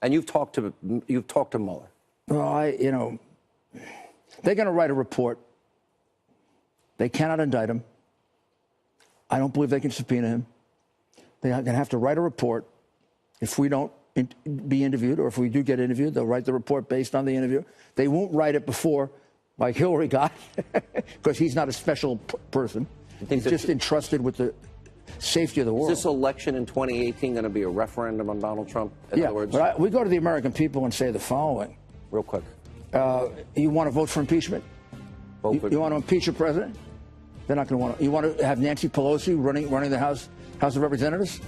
And you've talked to Mueller. Well, they're going to write a report. They cannot indict him. I don't believe they can subpoena him. They're going to have to write a report. If we don't be interviewed, or if we do get interviewed, they'll write the report based on the interview. They won't write it before, like Hillary got, because he's not a special person. He's just entrusted with the safety of the world. Is this election in 2018 going to be a referendum on Donald Trump? In other words, but we go to the American people and say the following. real quick. You want to vote for impeachment? You want to impeach a president? They're not going to want to. You want to have Nancy Pelosi running the House of Representatives?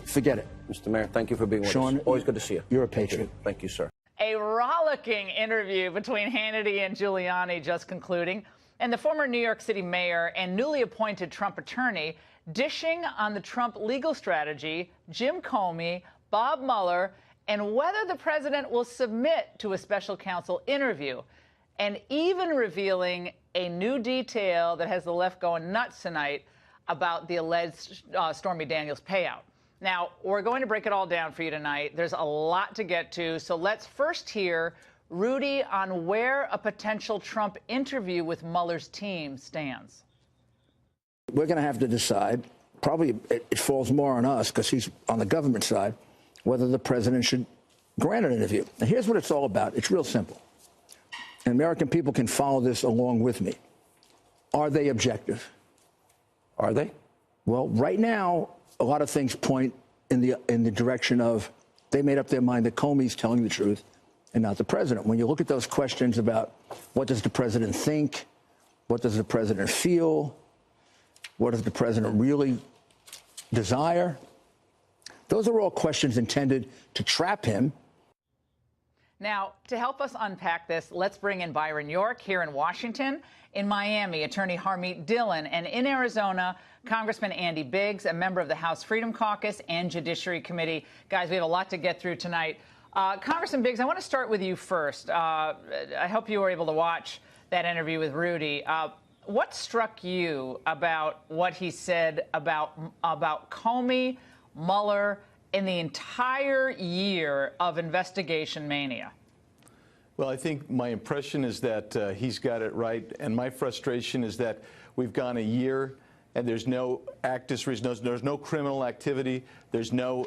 Forget it. Mr. Mayor, thank you for being with Sean, us. Always good to see you. You're a patriot. Thank you, sir. A rollicking interview between Hannity and Giuliani just concluding, and the former New York City mayor and newly appointed Trump attorney dishing on the Trump legal strategy, Jim Comey, Bob Mueller, and whether the president will submit to a special counsel interview, and even revealing a new detail that has the left going nuts tonight about the alleged Stormy Daniels payout. Now, we're going to break it all down for you tonight. There's a lot to get to, so let's first hear Rudy on where a potential Trump interview with Mueller's team stands. We're going to have to decide, probably it falls more on us because he's on the government side, whether the president should grant an interview. Now, here's what it's all about. It's real simple. And American people can follow this along with me. Are they objective? Are they? Well, right now, a lot of things point in the direction of they made up their mind that Comey's telling the truth and not the president. When you look at those questions about what does the president think, what does the president feel, what does the president really desire, those are all questions intended to trap him. Now, to help us unpack this, let's bring in Byron York here in Washington, in Miami, Attorney Harmeet Dillon, and in Arizona, Congressman Andy Biggs, a member of the House Freedom Caucus and Judiciary Committee. Guys, we have a lot to get through tonight. Congressman Biggs, I want to start with you first. I hope you were able to watch that interview with Rudy. What struck you about what he said about Comey, Mueller, in the entire year of investigation mania? Well, I think my impression is that he's got it right, and my frustration is that we've gone a year and there's no actus reus, there's no criminal activity, there's no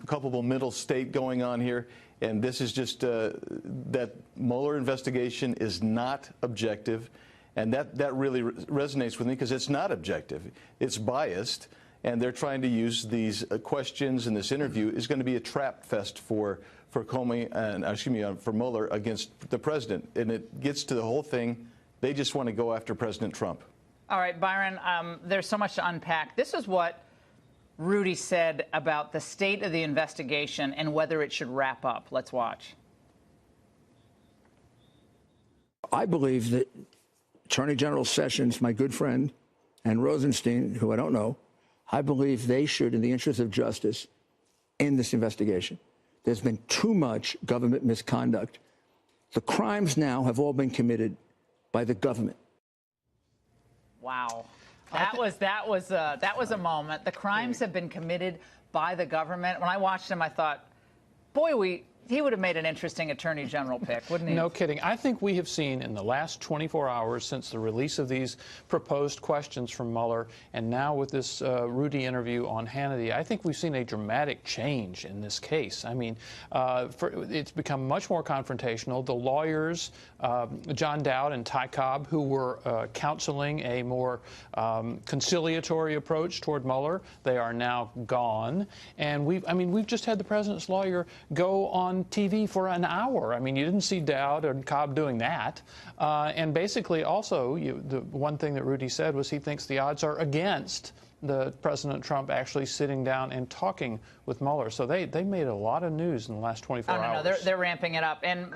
culpable mental state going on here, and this is just that Mueller investigation is not objective, and that really resonates with me because it's not objective, it's biased. And they're trying to use these questions in this interview is going to be a trap fest for Comey and for Mueller against the president. And it gets to the whole thing. They just want to go after President Trump. All right, Byron, there's so much to unpack. This is what Rudy said about the state of the investigation and whether it should wrap up. Let's watch. I believe that Attorney General Sessions, my good friend, and Rosenstein, who I don't know, I believe they should, in the interest of justice, end this investigation. There's been too much government misconduct. The crimes now have all been committed by the government. Wow. That was a moment. The crimes have been committed by the government. When I watched him, I thought, boy, he would have made an interesting attorney general pick, wouldn't he? No kidding. I think we have seen in the last 24 hours since the release of these proposed questions from Mueller and now with this Rudy interview on Hannity, I think we've seen a dramatic change in this case. I mean, it's become much more confrontational. The lawyers, John Dowd and Ty Cobb, who were counseling a more conciliatory approach toward Mueller, they are now gone. And we've just had the president's lawyer go on TV for an hour. I mean, you didn't see Dowd and Cobb doing that. And basically, also, the one thing that Rudy said was he thinks the odds are against the President Trump actually sitting down and talking with Mueller. So they made a lot of news in the last 24 hours. No, they're ramping it up. And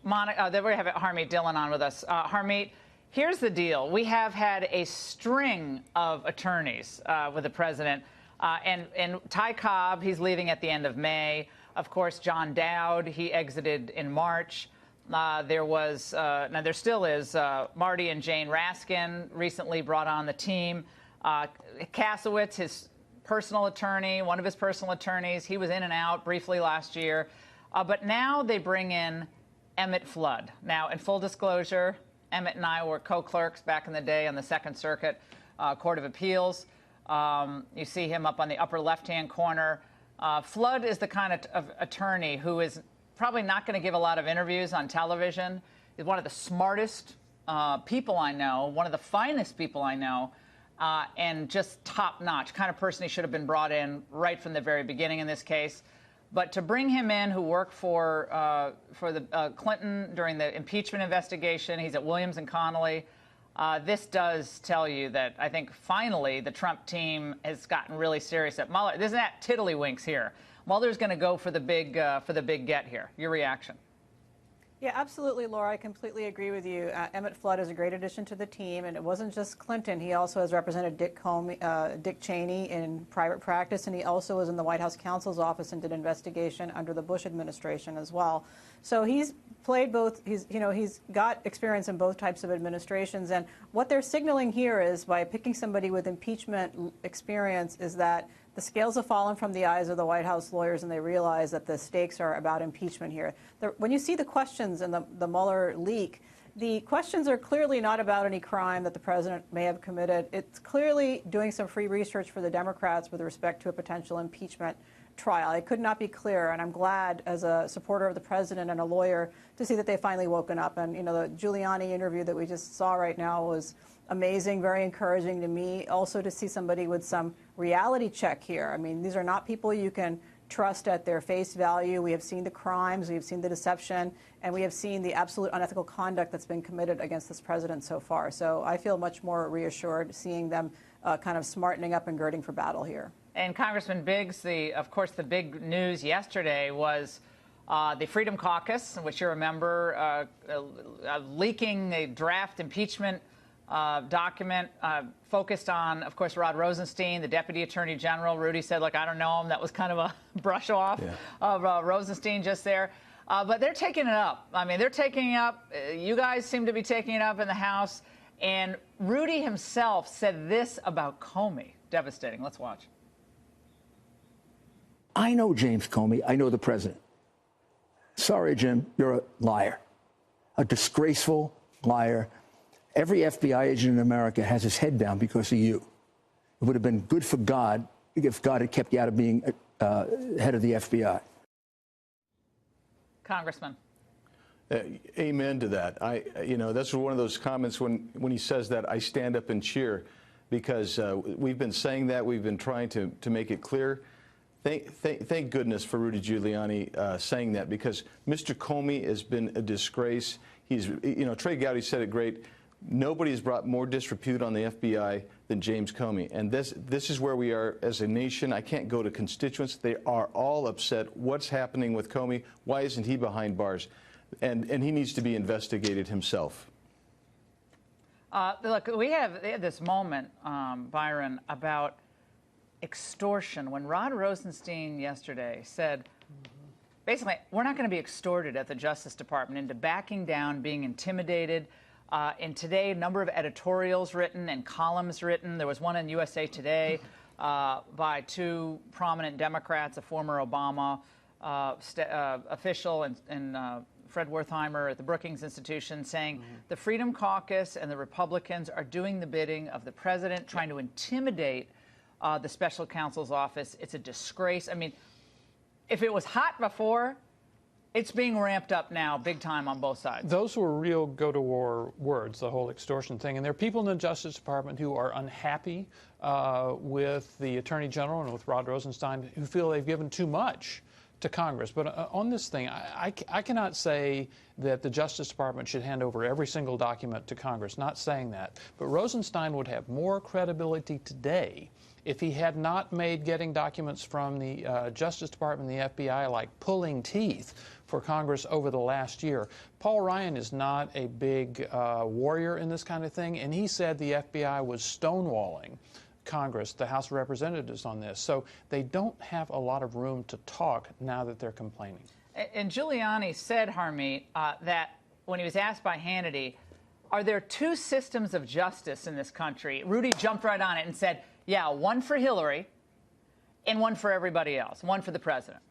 Monica, we have Harmeet Dillon on with us. Harmeet, here's the deal. We have had a string of attorneys with the president. And Ty Cobb, he's leaving at the end of May. Of course, John Dowd, he exited in March. There still is Marty and Jane Raskin recently brought on the team. Kasowitz, his personal attorney, one of his personal attorneys, he was in and out briefly last year. But now they bring in Emmett Flood. Now, in full disclosure, Emmett and I were co-clerks back in the day on the Second Circuit Court of Appeals. You see him up on the upper left-hand corner. Flood is the kind of attorney who is probably not going to give a lot of interviews on television. He's one of the smartest people I know, one of the finest people I know, and just top-notch, kind of person he should have been brought in right from the very beginning in this case. But to bring him in, who worked for the Clinton during the impeachment investigation, he's at Williams and Connolly. This does tell you that I think finally the Trump team has gotten really serious at Mueller. There's not tiddlywinks here. Mueller's going to go for the big get here. Your reaction? Yeah, absolutely, Laura. I completely agree with you. Emmett Flood is a great addition to the team, and it wasn't just Clinton. He also has represented Dick Cheney in private practice, and he also was in the White House counsel's office and did investigation under the Bush administration as well. So he's played both. He's got experience in both types of administrations, and what they're signaling here is by picking somebody with impeachment experience is that the scales have fallen from the eyes of the White House lawyers, and they realize that the stakes are about impeachment here. When you see the questions in the Mueller leak, the questions are clearly not about any crime that the president may have committed. It's clearly doing some free research for the Democrats with respect to a potential impeachment trial. It could not be clearer, and I'm glad, as a supporter of the president and a lawyer, to see that they finally woken up. And, the Giuliani interview that we just saw right now was amazing, very encouraging to me. Also to see somebody with some reality check here. I mean, these are not people you can trust at their face value. We have seen the crimes, we have seen the deception, and we have seen the absolute unethical conduct that's been committed against this president so far. So I feel much more reassured seeing them kind of smartening up and girding for battle here. And Congressman Biggs, of course, the big news yesterday was the Freedom Caucus, which you remember leaking a draft impeachment document focused on, of course, Rod Rosenstein, the Deputy Attorney General. Rudy said, look, I don't know him. That was kind of a brush off of Rosenstein just there. But they're taking it up. I mean, they're taking it up. You guys seem to be taking it up in the House. And Rudy himself said this about Comey. Devastating. Let's watch. I know James Comey. I know the president. Sorry, Jim, you're a liar, a disgraceful liar. Every FBI agent in America has his head down because of you. It would have been good for God if God had kept you out of being head of the FBI. Congressman. Amen to that. That's one of those comments when he says that, I stand up and cheer, because we've been saying that. We've been trying to make it clear. Thank goodness for Rudy Giuliani saying that, because Mr. Comey has been a disgrace. Trey Gowdy said it great. Nobody has brought more disrepute on the FBI than James Comey. And this is where we are as a nation. I can't go to constituents. They are all upset. What's happening with Comey? Why isn't he behind bars? And he needs to be investigated himself. Look, they had this moment, Byron, about extortion. When Rod Rosenstein yesterday said, basically, we're not going to be extorted at the Justice Department into backing down, being intimidated. And today, a number of editorials written and columns written. There was one in USA Today by two prominent Democrats, a former Obama official and Fred Wertheimer at the Brookings Institution, saying the Freedom Caucus and the Republicans are doing the bidding of the president, trying to intimidate the special counsel's office. It's a disgrace. I mean, if it was hot before, it's being ramped up now big time on both sides. Those were real go-to-war words, the whole extortion thing. And there are people in the Justice Department who are unhappy with the Attorney General and with Rod Rosenstein, who feel they've given too much to Congress. But on this thing, I cannot say that the Justice Department should hand over every single document to Congress, not saying that. But Rosenstein would have more credibility today if he had not made getting documents from the Justice Department and the FBI like pulling teeth for Congress over the last year. Paul Ryan is not a big warrior in this kind of thing, and he said the FBI was stonewalling Congress, the House of Representatives, on this. So they don't have a lot of room to talk now that they're complaining. And Giuliani said, Harmeet, that when he was asked by Hannity, are there two systems of justice in this country? Rudy jumped right on it and said, yeah, one for Hillary and one for everybody else, one for the president.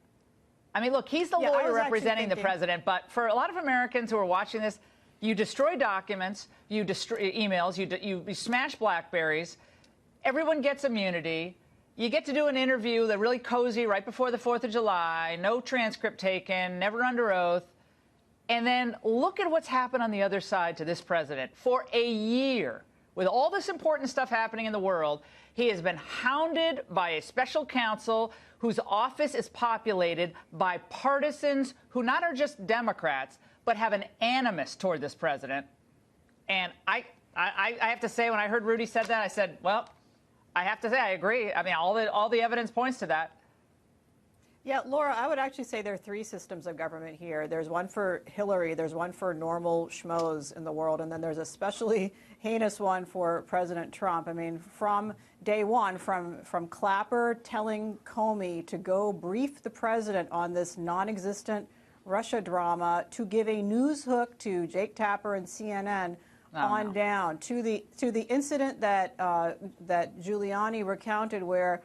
I mean, look, he's the lawyer representing the president, but for a lot of Americans who are watching this, you destroy documents, you destroy emails, you smash BlackBerries, everyone gets immunity, you get to do an interview that's really cozy right before the 4th of July, no transcript taken, never under oath. And then look at what's happened on the other side to this president. For a year, with all this important stuff happening in the world, he has been hounded by a special counsel whose office is populated by partisans who not are just Democrats, but have an animus toward this president. And I have to say, when I heard Rudy said that, I said, well, I have to say, I agree. I mean, all the evidence points to that. Yeah, Laura, I would actually say there are three systems of government here. There's one for Hillary, there's one for normal schmoes in the world, and then there's a especially heinous one for President Trump. I mean, from day one, from Clapper telling Comey to go brief the president on this non-existent Russia drama, to give a news hook to Jake Tapper and CNN, down to the incident that that Giuliani recounted, where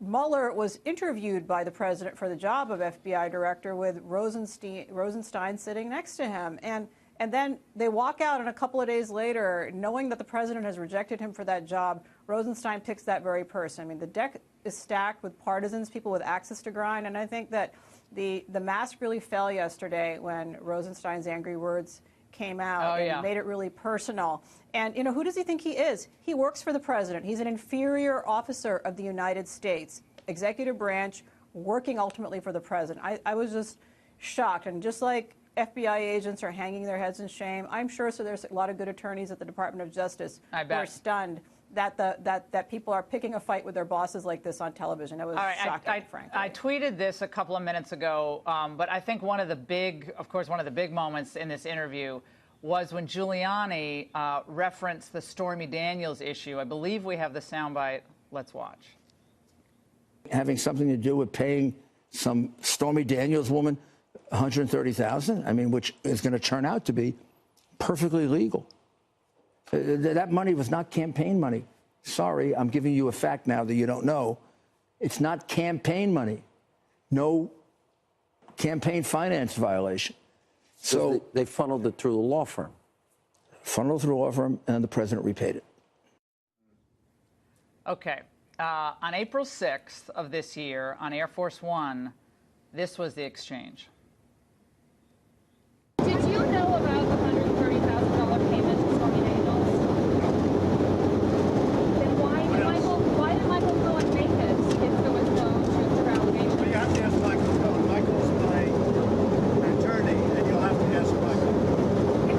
Mueller was interviewed by the president for the job of FBI director with Rosenstein sitting next to him. And then they walk out, and a couple of days later, knowing that the president has rejected him for that job, Rosenstein picks that very person. I mean, the deck is stacked with partisans, people with axes to grind, and I think that the mask really fell yesterday when Rosenstein's angry words came out and made it really personal. And, you know, who does he think he is? He works for the president. He's an inferior officer of the United States, executive branch, working ultimately for the president. I was just shocked. And just like FBI agents are hanging their heads in shame, I'm sure there's a lot of good attorneys at the Department of Justice who are stunned that people are picking a fight with their bosses like this on television. That was shocking, frankly. I tweeted this a couple of minutes ago, but I think one of the big moments in this interview was when Giuliani referenced the Stormy Daniels issue. I believe we have the soundbite. Let's watch. Having something to do with paying some Stormy Daniels woman $130,000, I mean, which is going to turn out to be perfectly legal. That money was not campaign money. Sorry, I'm giving you a fact now that you don't know. It's not campaign money. No campaign finance violation. So they funneled it through a law firm. Funneled through a law firm, and the president repaid it. Okay. On April 6th of this year, on Air Force One, this was the exchange. Did you know about the $130,000 payment to Stormy Daniels? Then why did Michael Cohen make it if there was no truth or allegation? Well, you have to ask Michael Cohen. Michael's my attorney, and you'll have to ask Michael.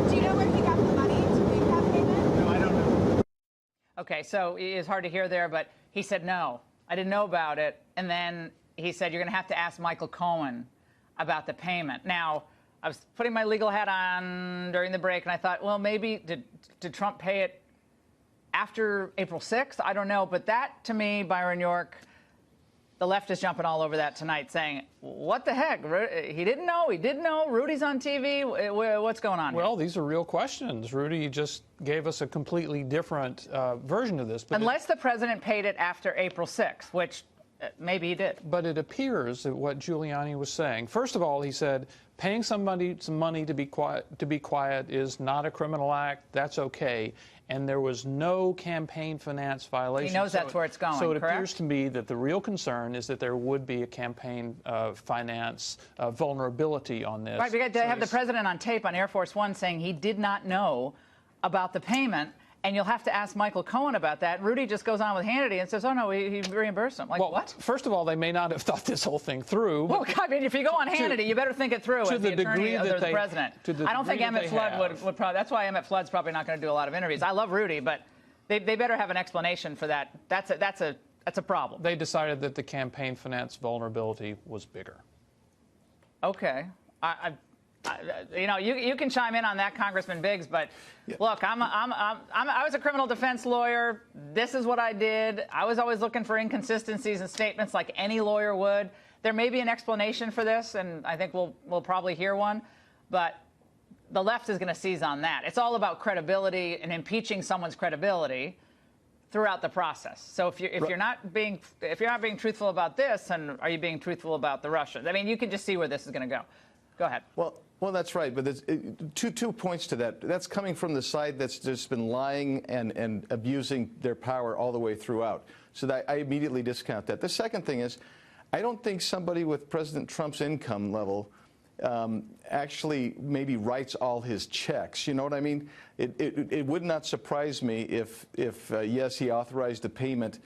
Do you know where he got the money to make that payment? No, I don't know. Okay, so it's hard to hear there, but he said, no, I didn't know about it. And then he said, you're going to have to ask Michael Cohen about the payment. Now, I was putting my legal hat on during the break, and I thought, well, maybe did Trump pay it after April 6th? I don't know. But that, to me, Byron York, the left is jumping all over that tonight, saying, what the heck? He didn't know. He didn't know. Rudy's on TV. What's going on here? Well, these are real questions. Rudy just gave us a completely different version of this. But unless the president paid it after April 6th, which maybe he did. But it appears that what Giuliani was saying, first of all, he said, paying somebody some money to be quiet is not a criminal act. That's okay. And there was no campaign finance violation. He knows that's where it's going, So it correct? appears to me that the real concern is that there would be a campaign finance vulnerability on this. Right, we got to have the president on tape on Air Force One saying he did not know about the payment, and you'll have to ask Michael Cohen about that. Rudy just goes on with Hannity and says, oh, no, he reimbursed him. Like, well, what? First of all, they may not have thought this whole thing through. Well, I mean, if you go on Hannity, you better think it through as the attorney or the president. I don't think Emmett Flood would probably, that's why Emmett Flood's probably not going to do a lot of interviews. I love Rudy, but they better have an explanation for that. That's a problem. They decided that the campaign finance vulnerability was bigger. Okay. You know, you can chime in on that, Congressman Biggs, but look, I was a criminal defense lawyer. This is what I did. I was always looking for inconsistencies in statements like any lawyer would. There may be an explanation for this, and I think we'll probably hear one, but the left is going to seize on that. It's all about credibility and impeaching someone's credibility throughout the process. So if you're not being truthful about this, then are you being truthful about the Russians? I mean, you can just see where this is going to go. Go ahead. Well, that's right. But there's two points to that. That's coming from the side that's just been lying and abusing their power all the way throughout. So that I immediately discount that. The second thing is, I don't think somebody with President Trump's income level actually maybe writes all his checks. You know what I mean? It would not surprise me if yes, he authorized the payment,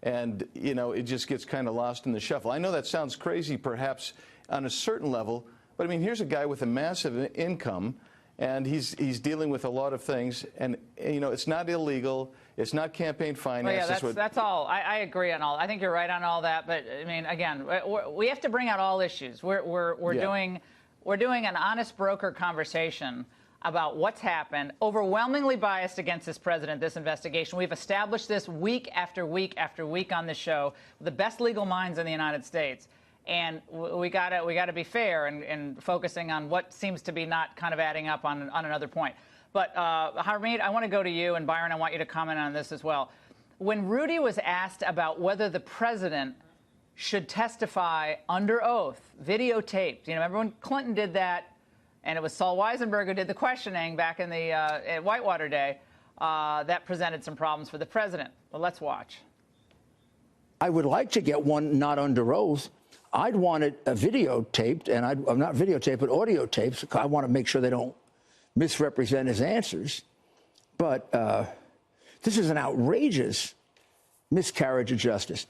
and it just gets kind of lost in the shuffle. I know that sounds crazy, perhaps on a certain level, but I mean, here's a guy with a massive income, and he's dealing with a lot of things, and it's not illegal. It's not campaign finance. Well, yeah, that's all. I agree on all. I think you're right on all that. But I mean, again, we have to bring out all issues. We're doing an honest broker conversation about what's happened. Overwhelmingly biased against this president. This investigation. We've established this week after week after week on this show. The best legal minds in the United States. And we gotta be fair and focusing on what seems to be not kind of adding up on another point. But Harmeet, I want to go to you, and Byron, I want you to comment on this as well. When Rudy was asked about whether the president should testify under oath, videotaped, remember when Clinton did that, and it was Saul Weisenberg who did the questioning back in the at Whitewater day, that presented some problems for the president. Well, let's watch. I would like to get one not under oath. I'd want it videotaped, and I'm not videotaped, but audio tapes. I want to make sure they don't misrepresent his answers. But this is an outrageous miscarriage of justice.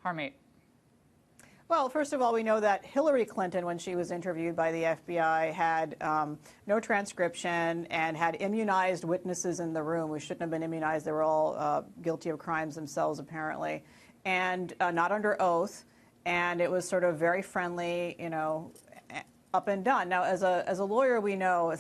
Harmeet. Well, first of all, we know that Hillary Clinton, when she was interviewed by the FBI, had no transcription and had immunized witnesses in the room who shouldn't have been immunized. They were all guilty of crimes themselves, apparently, and not under oath. And it was sort of very friendly, up and done. Now, as a lawyer, we know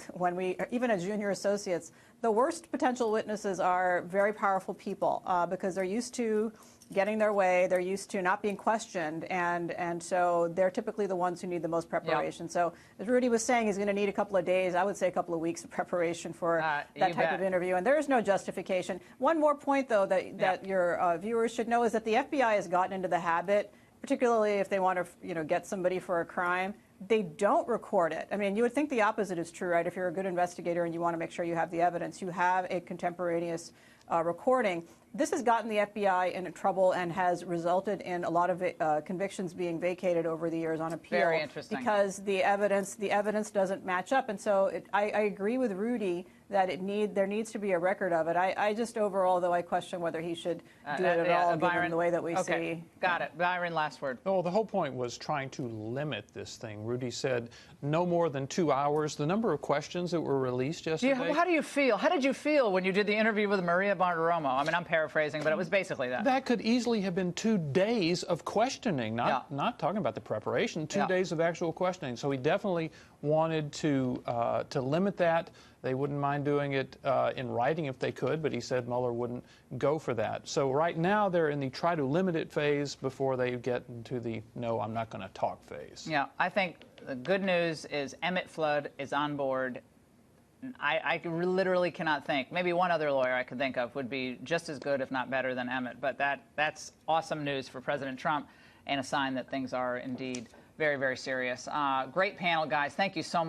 even as junior associates, the worst potential witnesses are very powerful people because they're used to getting their way, they're used to not being questioned, and so they're typically the ones who need the most preparation. Yep. So as Rudy was saying, he's going to need a couple of days, I would say a couple of weeks of preparation for that type of interview, and there is no justification. One more point, though, that your viewers should know is that the FBI has gotten into the habit, particularly if they want to get somebody for a crime, they don't record it. I mean, you would think the opposite is true, right? If you're a good investigator and you want to make sure you have the evidence, you have a contemporaneous recording. This has gotten the FBI in trouble and has resulted in a lot of convictions being vacated over the years on appeal. Very interesting. Because the evidence doesn't match up. And so I agree with Rudy that there needs to be a record of it. I just overall, though, I question whether he should do it at all, given the way that we see. Got it. Byron, last word. Well, the whole point was trying to limit this thing. Rudy said no more than 2 hours. The number of questions that were released yesterday. How do you feel? How did you feel when you did the interview with Maria Bartiromo? I mean, I'm paraphrasing, but it was basically that. That could easily have been 2 days of questioning, not talking about the preparation, 2 days of actual questioning. So he definitely wanted to limit that. They wouldn't mind doing it in writing if they could, but he said Mueller wouldn't go for that. So right now they're in the try to limit it phase before they get into the no, I'm not going to talk phase. Yeah, I think the good news is Emmett Flood is on board. I literally cannot think. Maybe one other lawyer I could think of would be just as good, if not better, than Emmett. But that's awesome news for President Trump and a sign that things are indeed very, very serious. Great panel, guys. Thank you so much.